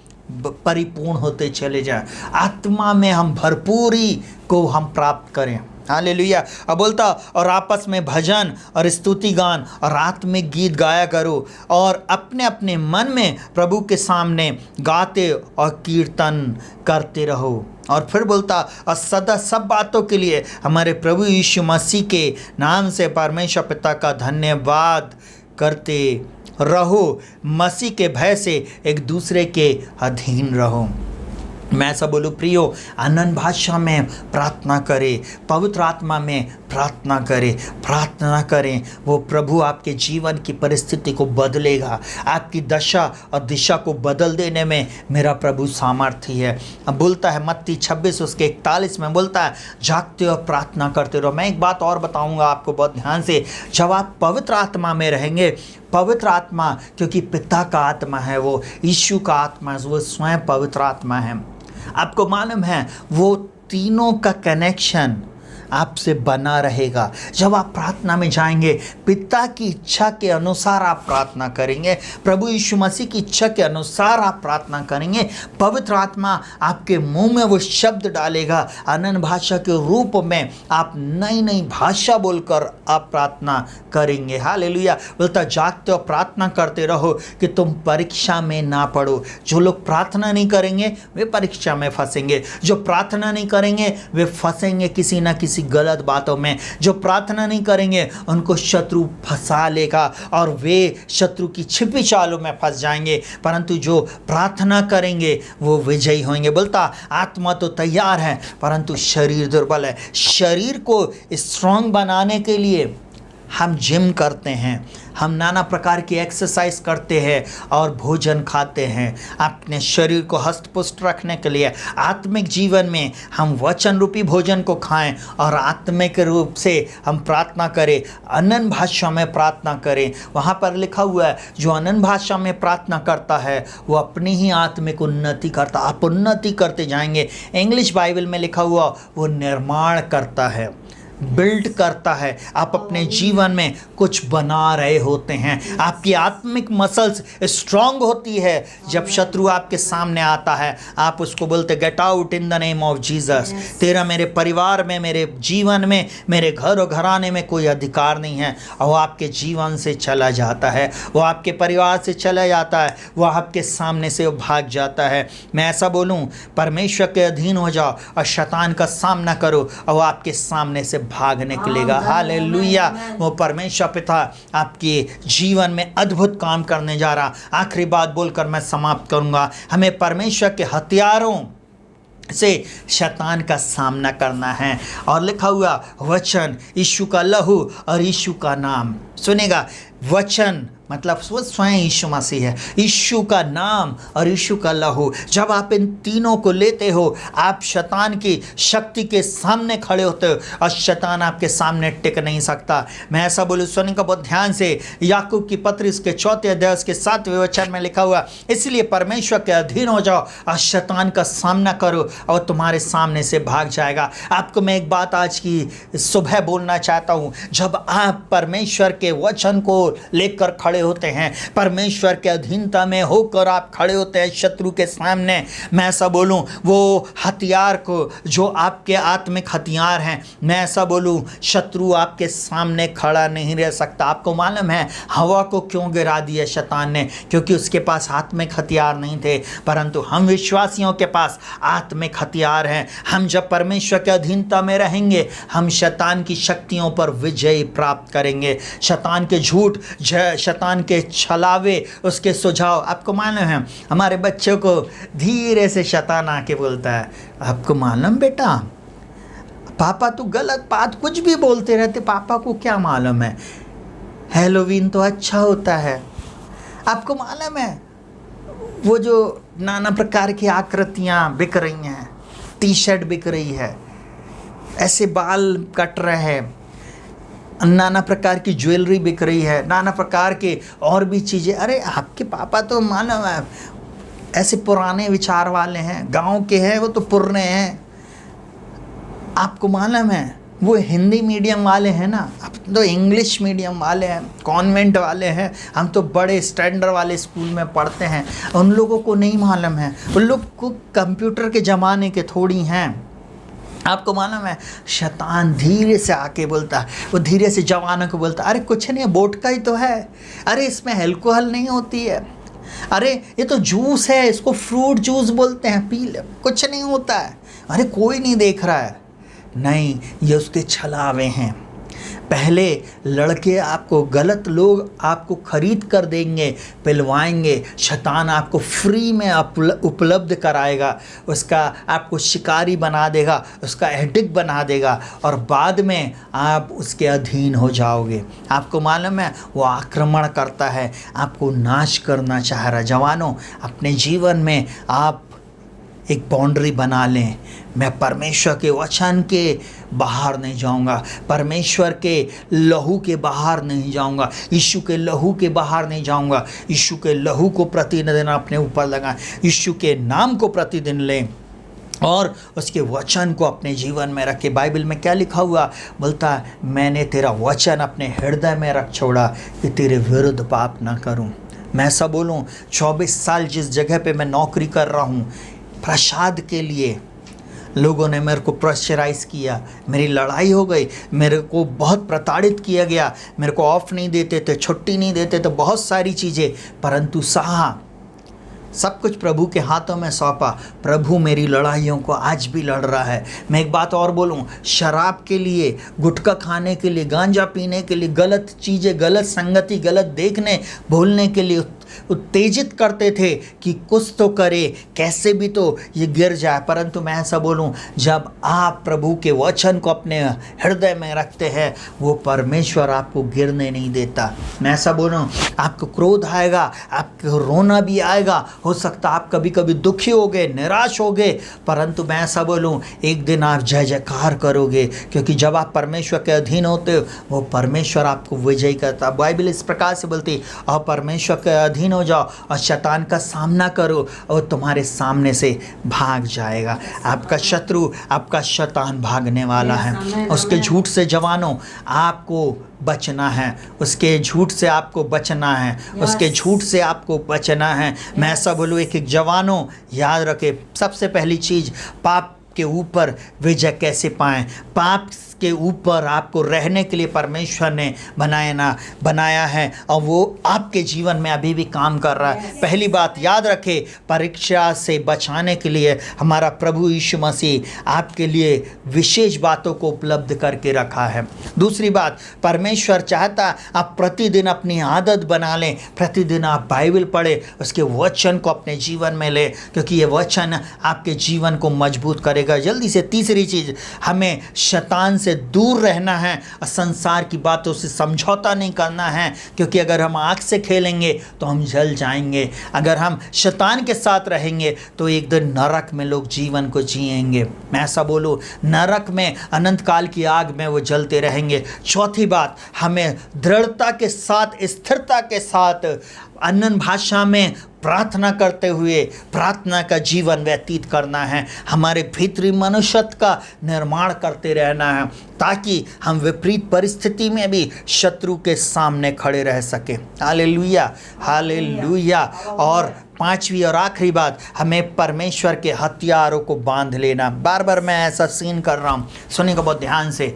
परिपूर्ण होते चले जाएं, आत्मा में हम भरपूरी को हम प्राप्त करें। हालेलुया। अब बोलता और आपस में भजन और स्तुति गान और आत्मिक गीत गाया करो, और अपने अपने मन में प्रभु के सामने गाते और कीर्तन करते रहो। और फिर बोलता और सदा सब बातों के लिए हमारे प्रभु यीशु मसीह के नाम से परमेश्वर पिता का धन्यवाद करते रहो। मसीह के भय से एक दूसरे के अधीन रहो। मैं ऐसा बोलूँ प्रियो, अनन्य भाषा में प्रार्थना करें, पवित्र आत्मा में प्रार्थना करें। वो प्रभु आपके जीवन की परिस्थिति को बदलेगा, आपकी दशा और दिशा को बदल देने में मेरा प्रभु सामर्थ्य है। अब बोलता है मत्ती 26 उसके 41 में बोलता है जागते और प्रार्थना करते रहो। मैं एक बात और बताऊंगा आपको बहुत ध्यान से, जब आप पवित्र आत्मा में रहेंगे, पवित्र आत्मा क्योंकि पिता का आत्मा है, वो यीशु का आत्मा है, वो स्वयं पवित्र आत्मा है। आपको मालूम है वो तीनों का कनेक्शन आपसे बना रहेगा। जब आप प्रार्थना में जाएंगे, पिता की इच्छा के अनुसार आप प्रार्थना करेंगे, प्रभु यीशु मसीह की इच्छा के अनुसार आप प्रार्थना करेंगे, पवित्र आत्मा आपके मुंह में वो शब्द डालेगा, अनन्य भाषा के रूप में आप नई नई भाषा बोलकर आप प्रार्थना करेंगे। हालेलुया। बोलता जागते और प्रार्थना करते रहो कि तुम परीक्षा में ना पड़ो। जो लोग प्रार्थना नहीं करेंगे वे परीक्षा में फंसेंगे, जो प्रार्थना नहीं करेंगे वे फंसेंगे किसी ना किसी गलत बातों में, जो प्रार्थना नहीं करेंगे उनको शत्रु फंसा लेगा और वे शत्रु की छिपी चालों में फंस जाएंगे, परंतु जो प्रार्थना करेंगे वो विजयी होंगे। बोलता आत्मा तो तैयार है परंतु शरीर दुर्बल है। शरीर को स्ट्रांग बनाने के लिए हम जिम करते हैं, हम नाना प्रकार की एक्सरसाइज करते हैं और भोजन खाते हैं अपने शरीर को हष्ट-पुष्ट रखने के लिए। आत्मिक जीवन में हम वचन रूपी भोजन को खाएं और आत्मिक रूप से हम प्रार्थना करें, अनन्य भाषा में प्रार्थना करें। वहाँ पर लिखा हुआ है जो अनन्य भाषा में प्रार्थना करता है वो अपनी ही आत्मिक उन्नति करता, आप उन्नति करते जाएंगे। इंग्लिश बाइबल में लिखा हुआ वो निर्माण करता है, बिल्ड करता है। आप अपने जीवन में कुछ बना रहे होते हैं, आपकी आत्मिक मसल्स स्ट्रांग होती है। जब शत्रु आपके सामने आता है आप उसको बोलते get out in the name of Jesus. तेरा मेरे परिवार में, मेरे जीवन में, मेरे घर और घराने में कोई अधिकार नहीं है। और वो आपके जीवन से चला जाता है, वो आपके परिवार से चला जाता है, वो आपके सामने से वो भाग जाता है। मैं ऐसा बोलूं, परमेश्वर के अधीन हो जाओ और शैतान का सामना करो और वो आपके सामने से भाग निकलेगा। हालेलुया। वो परमेश्वर पिता आपके जीवन में अद्भुत काम करने जा रहा। आखिरी बात बोलकर मैं समाप्त करूंगा। हमें परमेश्वर के हथियारों से शैतान का सामना करना है। और लिखा हुआ वचन, यीशु का लहू और यीशु का नाम। सुनेगा, वचन मतलब वो स्वयं यीशु मसीह है, यीशु का नाम और यीशु का लहू। जब आप इन तीनों को लेते हो आप शैतान की शक्ति के सामने खड़े होते हो और शैतान आपके सामने टिक नहीं सकता। मैं ऐसा बोलूँ, सुनिए का बहुत ध्यान से, याकूब की पत्री इसके 4 अध्याय के 7वें वचन में लिखा हुआ, इसलिए परमेश्वर के अधीन हो जाओ और शैतान का सामना करो और तुम्हारे सामने से भाग जाएगा। आपको मैं एक बात आज की सुबह बोलना चाहता हूँ, जब आप परमेश्वर के वचन को लेकर खड़े होते हैं, परमेश्वर के अधीनता में होकर आप खड़े होते हैं शत्रु के सामने, मैं ऐसा बोलूं वो हथियार को जो आपके आत्मिक हथियार हैं, मैं ऐसा बोलूं शत्रु आपके सामने खड़ा नहीं रह सकता। आपको मालूम है हवा को क्यों गिरा दिया शैतान ने? क्योंकि उसके पास आत्मिक हथियार नहीं थे, परंतु हम विश्वासियों के पास आत्मिक हथियार हैं। हम जब परमेश्वर के अधीनता में रहेंगे हम शैतान की शक्तियों पर विजय प्राप्त करेंगे। शैतान के झूठ, शैतान के छलावे, उसके सुझाव, आपको मालूम है हमारे बच्चों को धीरे से शैतान आके बोलता है, आपको मालूम बेटा पापा तो गलत बात कुछ भी बोलते रहते, पापा को क्या मालूम है हैलोवीन तो अच्छा होता है। आपको मालूम है वो जो नाना प्रकार की आकृतियाँ बिक रही हैं, टी शर्ट बिक रही है, ऐसे बाल कट रहे हैं, नाना प्रकार की ज्वेलरी बिक रही है, नाना प्रकार के और भी चीज़ें। अरे आपके पापा तो मालूम है ऐसे पुराने विचार वाले हैं, गांव के हैं, वो तो पुरने हैं। आपको मालूम है वो हिंदी मीडियम वाले हैं ना, अब तो इंग्लिश मीडियम वाले हैं, कॉन्वेंट वाले हैं, हम तो बड़े स्टैंडर्ड वाले स्कूल में पढ़ते हैं। उन लोगों को नहीं मालूम है, उन लोग को कंप्यूटर के ज़माने के थोड़ी हैं। आपको मालूम है शैतान धीरे से आके बोलता है, वो धीरे से जवानों को बोलता है, अरे कुछ नहीं, वोडका ही तो है, अरे इसमें अल्कोहल नहीं होती है, अरे ये तो जूस है, इसको फ्रूट जूस बोलते हैं, पी ले, कुछ नहीं होता है, अरे कोई नहीं देख रहा है। नहीं, ये उसके छलावे हैं। पहले लड़के आपको, गलत लोग आपको खरीद कर देंगे, पिलवाएंगे, शैतान आपको फ्री में उपलब्ध कराएगा, उसका आपको शिकारी बना देगा, उसका एडिक्ट बना देगा और बाद में आप उसके अधीन हो जाओगे। आपको मालूम है वो आक्रमण करता है, आपको नाश करना चाह रहा। जवानों, अपने जीवन में आप एक बाउंड्री बना लें, मैं परमेश्वर के वचन के बाहर नहीं जाऊंगा, परमेश्वर के लहू के बाहर नहीं जाऊंगा, यीशु के लहू के बाहर नहीं जाऊंगा। यीशु के लहू को प्रतिदिन अपने ऊपर लगाएं, यीशु के नाम को प्रतिदिन लें और उसके वचन को अपने जीवन में रखे। बाइबल में क्या लिखा हुआ, बोलता है मैंने तेरा वचन अपने हृदय में रख छोड़ा कि तेरे विरुद्ध पाप ना करूं। मैं ऐसा बोलूं, 24 साल जिस जगह पे मैं नौकरी कर रहा हूं, प्रसाद के लिए लोगों ने मेरे को प्रेशराइज किया, मेरी लड़ाई हो गई, मेरे को बहुत प्रताड़ित किया गया, मेरे को ऑफ नहीं देते थे, छुट्टी नहीं देते थे, बहुत सारी चीज़ें, परंतु सहा सब कुछ प्रभु के हाथों में सौंपा। प्रभु मेरी लड़ाइयों को आज भी लड़ रहा है। मैं एक बात और बोलूं, शराब के लिए, गुटखा खाने के लिए, गांजा पीने के लिए, गलत चीज़ें, गलत संगति, गलत देखने बोलने के लिए उत्तेजित करते थे कि कुछ तो करे, कैसे भी तो ये गिर जाए। परंतु मैं ऐसा बोलूं, जब आप प्रभु के वचन को अपने हृदय में रखते हैं, वो परमेश्वर आपको गिरने नहीं देता। मैं ऐसा बोलूं, आपको क्रोध आएगा, आपको रोना भी आएगा, हो सकता आप कभी कभी दुखी हो गए, निराश हो गए, परंतु मैं ऐसा बोलूं, एक दिन आप जय जयकार करोगे, क्योंकि जब आप परमेश्वर के अधीन होते हो, वो परमेश्वर आपको विजयी करता। बाइबल इस प्रकार से बोलती है, और परमेश्वर के अधीन हो जाओ और शैतान का सामना करो और तुम्हारे सामने से भाग जाएगा। आपका शत्रु, आपका शैतान भागने वाला है। उसके झूठ से जवानों आपको बचना है, उसके झूठ से आपको बचना है, उसके झूठ से आपको बचना है। मैं ऐसा बोलूँ, एक जवानों याद रखे, सबसे पहली चीज़, पाप के ऊपर विजय कैसे पाएं। पाप के ऊपर आपको रहने के लिए परमेश्वर ने बनाया है और वो आपके जीवन में अभी भी काम कर रहा है। पहली बात याद रखें, परीक्षा से बचाने के लिए हमारा प्रभु यीशु मसीह आपके लिए विशेष बातों को उपलब्ध करके रखा है। दूसरी बात, परमेश्वर चाहता आप प्रतिदिन अपनी आदत बना लें, प्रतिदिन आप बाइबल पढ़ें, उसके वचन को अपने जीवन में लें, क्योंकि ये वचन आपके जीवन को मजबूत करेगा। जल्दी से तीसरी चीज़, हमें शैतान से दूर रहना है और संसार की बातों से समझौता नहीं करना है, क्योंकि अगर हम आग से खेलेंगे तो हम जल जाएंगे। अगर हम शैतान के साथ रहेंगे तो एक दिन नरक में लोग जीवन को जिएंगे। मैं ऐसा बोलूँ, नरक में, अनंत काल की आग में वो जलते रहेंगे। चौथी बात, हमें दृढ़ता के साथ, स्थिरता के साथ अन्य भाषा में प्रार्थना करते हुए प्रार्थना का जीवन व्यतीत करना है। हमारे भीतरी मनुष्यत्व का निर्माण करते रहना है, ताकि हम विपरीत परिस्थिति में भी शत्रु के सामने खड़े रह सकें। Hallelujah, hallelujah. और पांचवी और आखिरी बात, हमें परमेश्वर के हथियारों को बांध लेना। बार बार मैं ऐसा सीन कर रहा हूँ, सुनिएगा बहुत ध्यान से।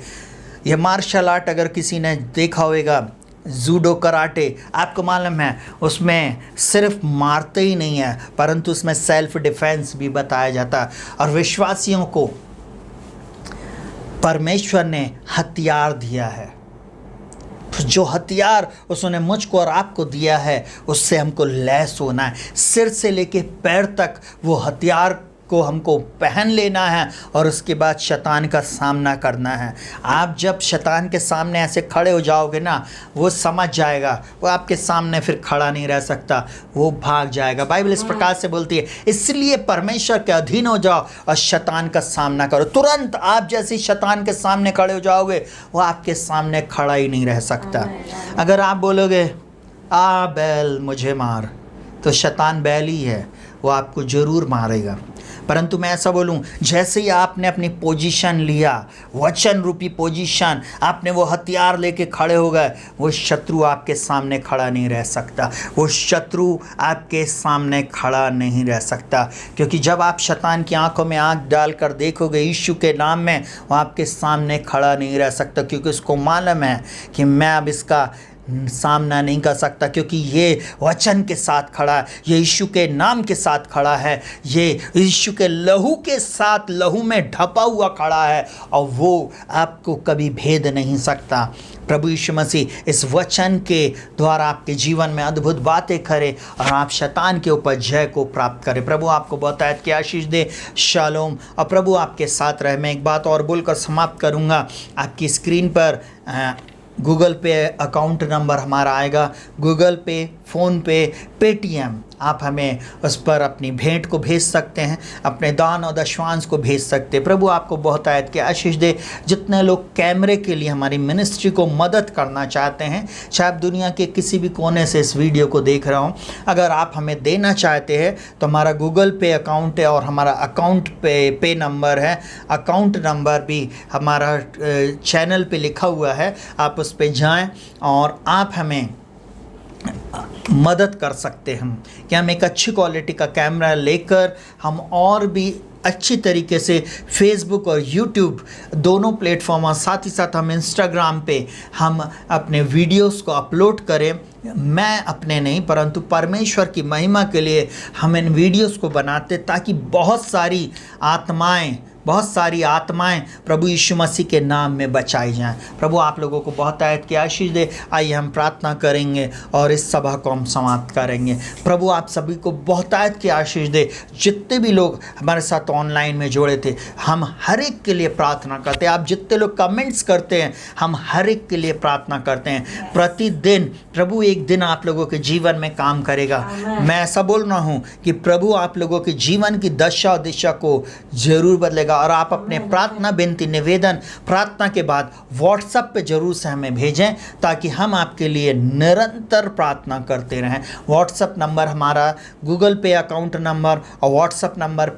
ये मार्शल आर्ट अगर किसी ने देखा होगा, जूडो, कराटे, आपको मालूम है उसमें सिर्फ मारते ही नहीं है, परंतु उसमें सेल्फ डिफेंस भी बताया जाता है। और विश्वासियों को परमेश्वर ने हथियार दिया है। जो हथियार उसने मुझको और आपको दिया है, उससे हमको लैस होना है। सिर से लेके पैर तक वो हथियार को हमको पहन लेना है और उसके बाद शैतान का सामना करना है। आप जब शैतान के सामने ऐसे खड़े हो जाओगे ना, वो समझ जाएगा, वो आपके सामने फिर खड़ा नहीं रह सकता, वो भाग जाएगा। बाइबल इस प्रकार से बोलती है, इसलिए परमेश्वर के अधीन हो जाओ और शैतान का सामना करो। तुरंत आप जैसे शैतान के सामने खड़े हो जाओगे, वो आपके सामने खड़ा ही नहीं रह सकता। अगर आप बोलोगे आ बैल मुझे मार, तो शैतान बैल ही है, वो आपको ज़रूर मारेगा। परंतु मैं ऐसा बोलूं, जैसे ही आपने अपनी पोजीशन लिया, वचन रूपी पोजीशन, आपने वो हथियार लेके खड़े हो गए, वो शत्रु आपके सामने खड़ा नहीं रह सकता। वो शत्रु आपके सामने खड़ा नहीं रह सकता, क्योंकि जब आप शैतान की आंखों में आंख डालकर देखोगे यीशु के नाम में, वो आपके सामने खड़ा नहीं रह सकता, क्योंकि उसको मालूम है कि मैं अब इसका सामना नहीं कर सकता, क्योंकि ये वचन के साथ खड़ा है, ये यीशु के नाम के साथ खड़ा है, ये यीशु के लहू के साथ, लहू में ढपा हुआ खड़ा है, और वो आपको कभी भेद नहीं सकता। प्रभु यीशु मसीह इस वचन के द्वारा आपके जीवन में अद्भुत बातें करे और आप शैतान के ऊपर जय को प्राप्त करें। प्रभु आपको बहुतायत की आशीष दे। शालोम। और प्रभु आपके साथ रहे। मैं एक बात और बोलकर समाप्त करूँगा। आपकी स्क्रीन पर गूगल पे अकाउंट नंबर हमारा आएगा। गूगल पे, फ़ोन पे, पेटीएम, आप हमें उस पर अपनी भेंट को भेज सकते हैं, अपने दान और दशवांश को भेज सकते हैं। प्रभु आपको बहुत आयत की आशीष दे। जितने लोग कैमरे के लिए हमारी मिनिस्ट्री को मदद करना चाहते हैं, चाहे आप दुनिया के किसी भी कोने से इस वीडियो को देख रहा हूँ, अगर आप हमें देना चाहते हैं तो हमारा गूगल पे अकाउंट है और हमारा अकाउंट पे नंबर है। अकाउंट नंबर भी हमारा चैनल पे लिखा हुआ है, आप उस पर जाएँ और आप हमें मदद कर सकते हैं कि हम एक अच्छी क्वालिटी का कैमरा लेकर हम और भी अच्छी तरीके से फेसबुक और यूट्यूब दोनों प्लेटफॉर्म और साथ ही साथ हम इंस्टाग्राम पे हम अपने वीडियोस को अपलोड करें। मैं अपने नहीं परंतु परमेश्वर की महिमा के लिए हम इन वीडियोस को बनाते ताकि बहुत सारी आत्माएं प्रभु यीशु मसीह के नाम में बचाई जाएं। प्रभु आप लोगों को बहुत आयत की आशीष दे। आइए हम प्रार्थना करेंगे और इस सभा को हम समाप्त करेंगे। प्रभु आप सभी को बहुत आयत की आशीष दे। जितने भी लोग हमारे साथ ऑनलाइन में जुड़े थे, हम हर एक के लिए प्रार्थना करते हैं। आप जितने लोग कमेंट्स करते हैं, हम हर एक के लिए प्रार्थना करते हैं। प्रतिदिन प्रभु एक दिन आप लोगों के जीवन में काम करेगा। मैं ऐसा बोल रहा हूँ कि प्रभु आप लोगों के जीवन की दशा और दिशा को जरूर बदलेगा। और आप अपने प्रार्थना, विनती, निवेदन प्रार्थना के बाद व्हाट्सएप पे जरूर से हमें भेजें ताकि हम आपके लिए निरंतर प्रार्थना करते रहें। व्हाट्सएप नंबर हमारा गूगल पे अकाउंट नंबर और व्हाट्सएप नंबर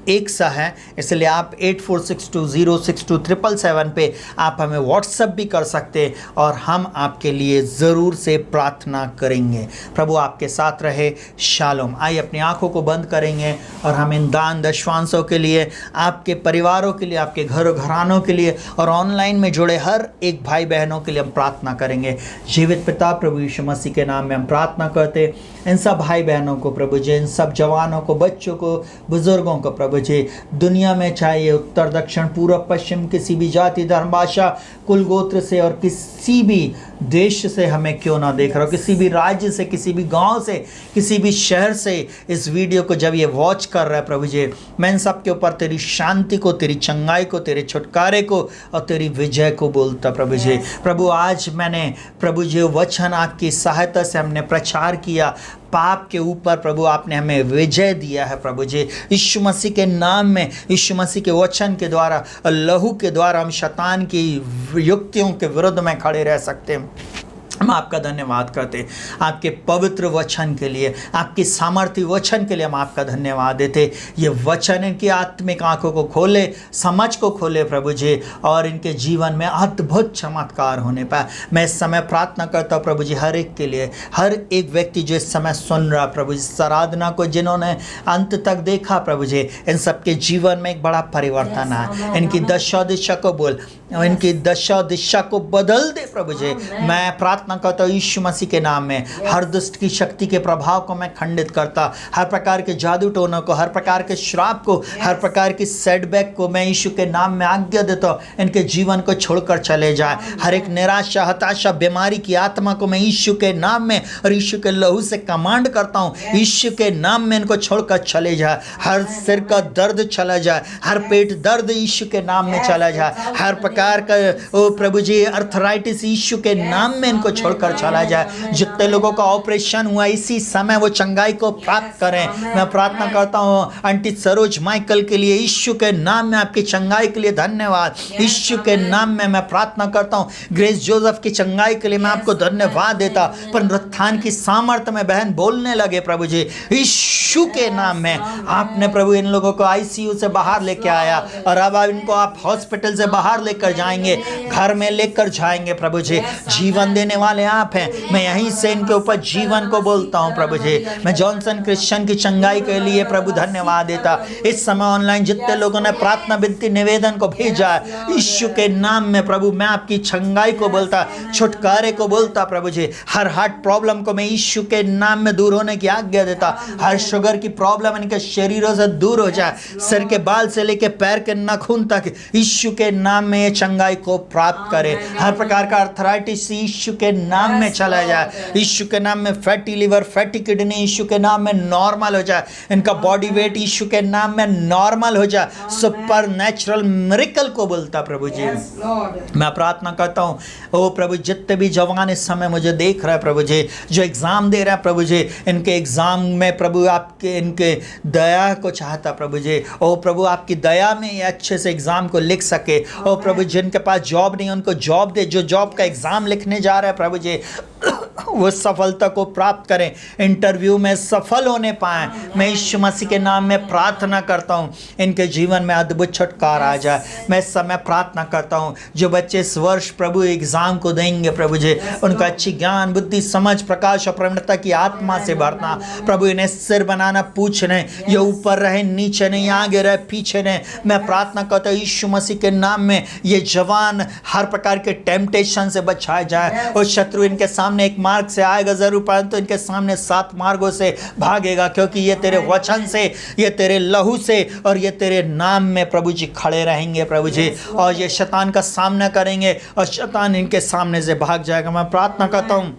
एक सा है, इसलिए आप 8462062777 पे आप हमें व्हाट्सएप भी कर सकते हैं और हम आपके लिए ज़रूर से प्रार्थना करेंगे। प्रभु आपके साथ रहे। शालोम। आइए अपनी आंखों को बंद करेंगे और हम इन दान दशवांशों के लिए, आपके परिवारों के लिए, आपके घरों घरानों के लिए और ऑनलाइन में जुड़े हर एक भाई बहनों के लिए हम प्रार्थना करेंगे। जीवित पिता प्रभु यीशु मसीह के नाम में हम प्रार्थना करते इन सब भाई बहनों को प्रभु जी, इन सब जवानों को, बच्चों को, बुजुर्गों को प्रभु जी, दुनिया में चाहे उत्तर दक्षिण पूर्व पश्चिम, किसी भी जाति धर्म भाषा कुल गोत्र से और किसी भी देश से हमें क्यों ना देख रहा हो, किसी भी राज्य से, किसी भी गांव से, किसी भी शहर से इस वीडियो को जब ये वॉच कर रहा है प्रभु जी, मैं इन सब के ऊपर तेरी शांति को, तेरी चंगाई को, तेरे छुटकारे को और तेरी विजय को बोलता प्रभु जी। प्रभु आज मैंने प्रभु जी वचन आपकी सहायता से हमने प्रचार किया। पाप के ऊपर प्रभु आपने हमें विजय दिया है प्रभु जी। यीशु मसीह के नाम में, यीशु मसीह के वचन के द्वारा, लहू के द्वारा हम शैतान की युक्तियों के विरुद्ध में खड़े रह सकते हैं। हम आपका धन्यवाद करते, आपके पवित्र वचन के लिए, आपकी सामर्थ्य वचन के लिए हम आपका धन्यवाद देते। ये वचन इनकी आत्मिक आंखों को खोले, समझ को खोले प्रभु जी, और इनके जीवन में अद्भुत चमत्कार होने पाए। मैं इस समय प्रार्थना करता हूँ प्रभु जी हर एक के लिए, हर एक व्यक्ति जो इस समय सुन रहा प्रभु जी, इस आराधना को जिन्होंने अंत तक देखा प्रभु जी, इन सबके जीवन में एक बड़ा परिवर्तन आए। इनकी दशा दिशा को बोल, इनकी दशा दिशा को बदल दे प्रभु जी। मैं प्रार्थना करता हूँ यीशु मसीह के नाम में, हर दुष्ट की शक्ति के प्रभाव को मैं खंडित करता, हर प्रकार के जादू टोनों को, हर प्रकार के श्राप को, हर प्रकार की सेटबैक को मैं यीशु के नाम में आज्ञा देता हूँ, इनके जीवन को छोड़कर चले जाए। हर एक निराशा, हताशा, बीमारी की आत्मा को मैं यीशु के नाम में और यीशु के लहू से कमांड करता हूँ, यीशु के नाम में इनको छोड़कर चले जाए। हर सिर का दर्द चला जाए, हर पेट दर्द यीशु के नाम में चला जाए, हर प्रकार का ओ प्रभु जी अर्थराइटिस यीशु के नाम में इनको छोड़कर चला जाए। जितने लोगों का ऑपरेशन हुआ इसी समय वो चंगाई को प्राप्त करें। मैं प्रार्थना करता हूँ आंटी सरोज माइकल के लिए, यीशु के नाम में आपकी चंगाई के लिए धन्यवाद। यीशु के नाम में मैं प्रार्थना करता हूँ ग्रेस जोसेफ की चंगाई के लिए मैं आपको धन्यवाद देता। पुनरुत्थान की सामर्थ्य में बहन बोलने लगे प्रभु जी, यीशु के नाम में आपने प्रभु इन लोगों को आईसीयू से बाहर लेके आया और अब इनको आप हॉस्पिटल से बाहर लेकर जाएंगे, घर में लेकर जाएंगे प्रभु जी। जीवन देने वाले आप हैं, मैं यहीं से इनके ऊपर जीवन को बोलता हूं प्रभु जी। मैं जॉनसन क्रिश्चियन की चंगाई के लिए प्रभु धन्यवाद देता। इस समय ऑनलाइन जितने लोगों ने प्रार्थना विनती निवेदन को भेजा है यीशु के नाम में प्रभु मैं आपकी चंगाई को बोलता, छुटकारे को बोलता प्रभु जी। हर हार्ट प्रॉब्लम को मैं यीशु के नाम में दूर होने की आज्ञा देता। हर शुगर की प्रॉब्लम इनके शरीरों से दूर हो जाए, सिर के बाल से लेकर पैर के नाखून तक यीशु के नाम में ये चंगाई को प्राप्त करे। हर प्रकार का अर्थराइटिस यीशु के नाम में चला जाए, यीशु के नाम में फैटी लिवर, फैटी किडनी यीशु के नाम में नॉर्मल हो जाए, इनका बॉडी वेट यीशु के नाम में नॉर्मल हो जाए। सुपर नेचुरल मिरेकल को बोलता प्रभु जी। Yes, Lord. मैं प्रार्थना करता हूँ, ओ प्रभु, जितने भी जवान इस समय मुझे देख रहे हैं प्रभु जी, जो एग्ज़ाम दे रहे हैं प्रभु जी, इनके एग्ज़ाम में प्रभु आपके इनके दया को चाहता प्रभु जी। ओ प्रभु, आपकी दया में ये अच्छे से एग्ज़ाम को लिख सके। ओ प्रभु, जिनके पास जॉब नहीं उनको जॉब दे, जो जॉब का एग्ज़ाम लिखने जा रहे हैं प्रभु जी वो सफलता को प्राप्त करें, इंटरव्यू में सफल होने पाएँ। मैं यीशु मसीह के नाम में प्रार्थना करता हूँ, इनके जीवन में अद्भुत छुटकारा आ जाए। मैं इस समय प्रार्थना करता हूँ, जो बच्चे इस वर्ष प्रभु एग्ज़ाम को देंगे प्रभु जी, उनका अच्छी ज्ञान, बुद्धि, समझ, प्रकाश और प्रवीणता की आत्मा से भरना प्रभु। इन्हें सिर बनाना, पूछ नहीं, ये ऊपर रहे नीचे नहीं, आगे रहे पीछे नहीं। मैं प्रार्थना करता हूँ यीशु मसीह के नाम में ये जवान हर प्रकार के टेम्पटेशन से बचाए जाए। और शत्रु इनके सामने एक मार्ग से आएगा जरूर, परंतु इनके सामने 7 मार्गों से भागेगा, क्योंकि ये तेरे वचन से, ये तेरे लहू से और ये तेरे नाम में प्रभु जी खड़े रहेंगे प्रभु जी। और ये शैतान का सामना करेंगे और शैतान इनके सामने से भाग जाएगा। मैं प्रार्थना करता हूँ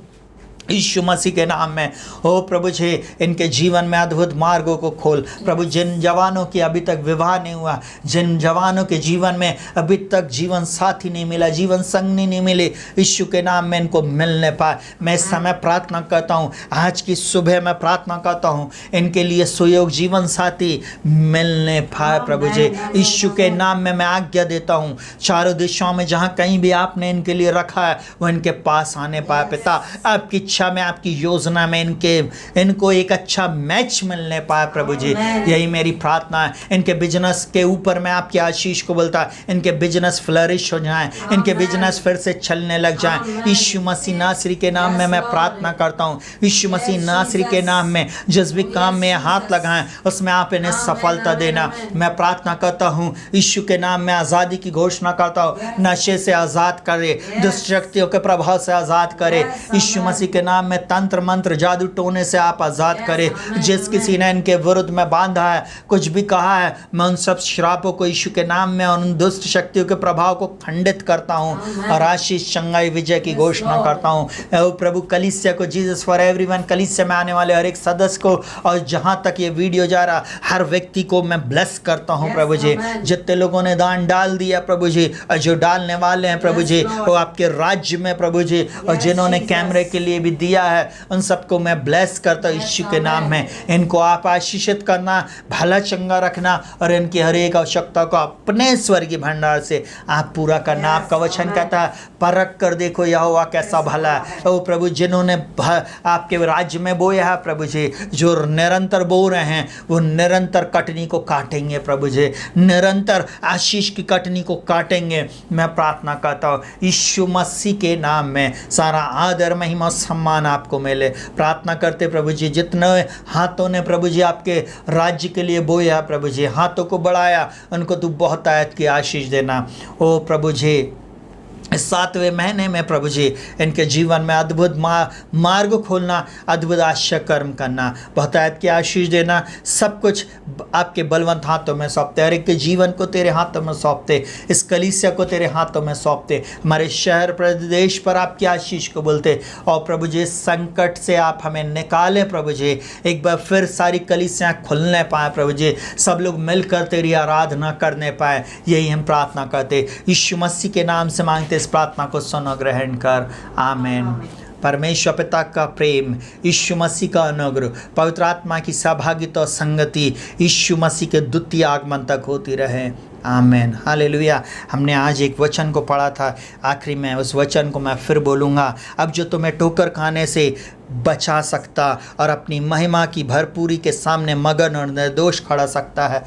यीशु मसीह के नाम में, हो प्रभु जी, इनके जीवन में अद्भुत मार्गों को खोल प्रभु। जिन जवानों की अभी तक विवाह नहीं हुआ, जिन जवानों के जीवन में अभी तक जीवन साथी नहीं मिला, जीवन संगनी नहीं मिली, यीशु के नाम में इनको मिलने पाए। मैं इस समय प्रार्थना करता हूँ, आज की सुबह मैं प्रार्थना करता हूँ इनके लिए सुयोग जीवन साथी मिलने पाए प्रभु जी। यीशु के नाम में मैं आज्ञा देता हूँ, चारों दिशाओं में जहाँ कहीं भी आपने इनके लिए रखा है वो इनके पास आने पाए। पिता, आपकी में, आपकी योजना में इनको एक अच्छा मैच मिलने पाए प्रभु जी। यही मेरी प्रार्थना है। इनके बिजनेस के ऊपर मैं आपकी आशीष को बोलता, इनके बिजनेस फ्लरिश हो जाएं, इनके बिजनेस फिर से चलने लग जाएं। यीशु मसीह नासरी के नाम में मैं प्रार्थना करता हूँ, यीशु मसीह नासरी के नाम में जिस भी काम में हाथ लगाएं उसमें आप इन्हें सफलता देना। मैं प्रार्थना करता हूँ यीशु के नाम में आज़ादी की घोषणा करता हूँ, नशे से आज़ाद करे, दुष्ट शक्तियों के प्रभाव से आज़ाद करे। यीशु मसीह के नाम में तंत्र मंत्र जादू टोने से आप आज़ाद करें। जिस किसी ने इनके विरुद्ध में बांधा है, कुछ भी कहा है, मैं उन सब श्रापों को यीशु के नाम में, उन दुष्ट शक्तियों के प्रभाव को खंडित करता हूँ और आशीष, चंगाई, विजय की घोषणा करता हूँ। ओ प्रभु, कलीसिया को, जीसस फॉर एवरीवन कलीसिया में आने वाले हर एक सदस्य को और जहाँ तक ये वीडियो जा रहा हर व्यक्ति को मैं ब्लेस करता हूँ प्रभु जी। जितने लोगों ने दान डाल दिया प्रभु जी और जो डालने वाले हैं प्रभु जी, वो आपके राज्य में प्रभु जी, और जिन्होंने कैमरे के लिए भी दिया है उन सबको मैं ब्लेस करता हूँ यीशु के नाम में। इनको आप आशीषित करना, भला चंगा रखना और इनकी हर एक आवश्यकता को अपने स्वर्गीय भंडार से आप पूरा करना। आपका वचन कहता है, परख कर देखो यहोवा कैसा भला है। ओ प्रभु, जिन्होंने आपके राज्य में बोया है प्रभु जी, जो निरंतर बो रहे हैं वो निरंतर कटनी को काटेंगे प्रभु जी, निरंतर आशीष की कटनी को काटेंगे। मैं प्रार्थना करता हूँ यीशु मसीह के नाम में, सारा आदर, महिमा, सम्मान आपको मिले। प्रार्थना करते प्रभु जी, जितने हाथों ने प्रभु जी आपके राज्य के लिए बोया प्रभु जी, हाथों को बढ़ाया, उनको तू बहुत आयत की आशीष देना। ओ प्रभु जी, इस 7वें महीने में प्रभु जी इनके जीवन में अद्भुत मार्ग खोलना, अद्भुत आश्चर्य कर्म करना, बहुतायत की आशीष देना। सब कुछ आपके बलवंत हाथों में सौंपते, हर एक के जीवन को तेरे हाथों में सौंपते, इस कलीसिया को तेरे हाथों में सौंपते, हमारे शहर प्रदेश पर आपकी आशीष को बोलते। और प्रभु जी, संकट से आप हमें निकालें प्रभु जी, एक बार फिर सारी कलीसियाँ खुलने पाए प्रभु जी, सब लोग मिलकर तेरी आराधना करने पाए। यही हम प्रार्थना करते, यीशु मसीह के नाम से मांगते। इस प्रार्थना को सुनो, ग्रहण कर, आमीन। परमेश्वर पिता का प्रेम, यीशु मसीह का अनुग्रह, पवित्र आत्मा की सहभागिता और संगति यीशु मसीह के द्वितीय आगमन तक होती रहे, आमीन। हालेलुया। हमने आज एक वचन को पढ़ा था, आखिरी में उस वचन को मैं फिर बोलूँगा। अब जो तुम्हें ठोकर खाने से बचा सकता और अपनी महिमा की भरपूरी के सामने मगन और निर्दोष खड़ा सकता है,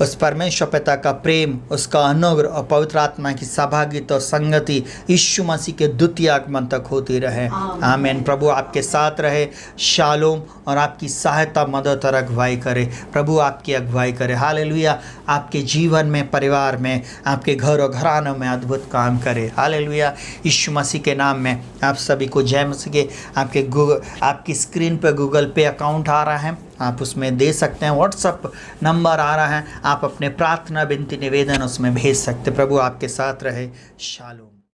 उस परमेश्वर पिता का प्रेम, उसका अनुग्रह और पवित्र आत्मा की सहभागिता और संगति यीशु मसीह के द्वितीय आगमन तक होती रहे, आमीन। प्रभु आपके साथ रहे, शालोम, और आपकी सहायता, मदद और अगुवाई करे। प्रभु आपकी अगुवाई करे, हालेलुया। आपके जीवन में, परिवार में, आपके घर और घरानों में अद्भुत काम करे, हालेलुया। यीशु मसीह के नाम में आप सभी को जय मसीह के। आपकी स्क्रीन पर गूगल पे अकाउंट आ रहा है, आप उसमें दे सकते हैं। व्हाट्सअप नंबर आ रहा है, आप अपने प्रार्थना, विनती, निवेदन उसमें भेज सकते। प्रभु आपके साथ रहे, शालोम।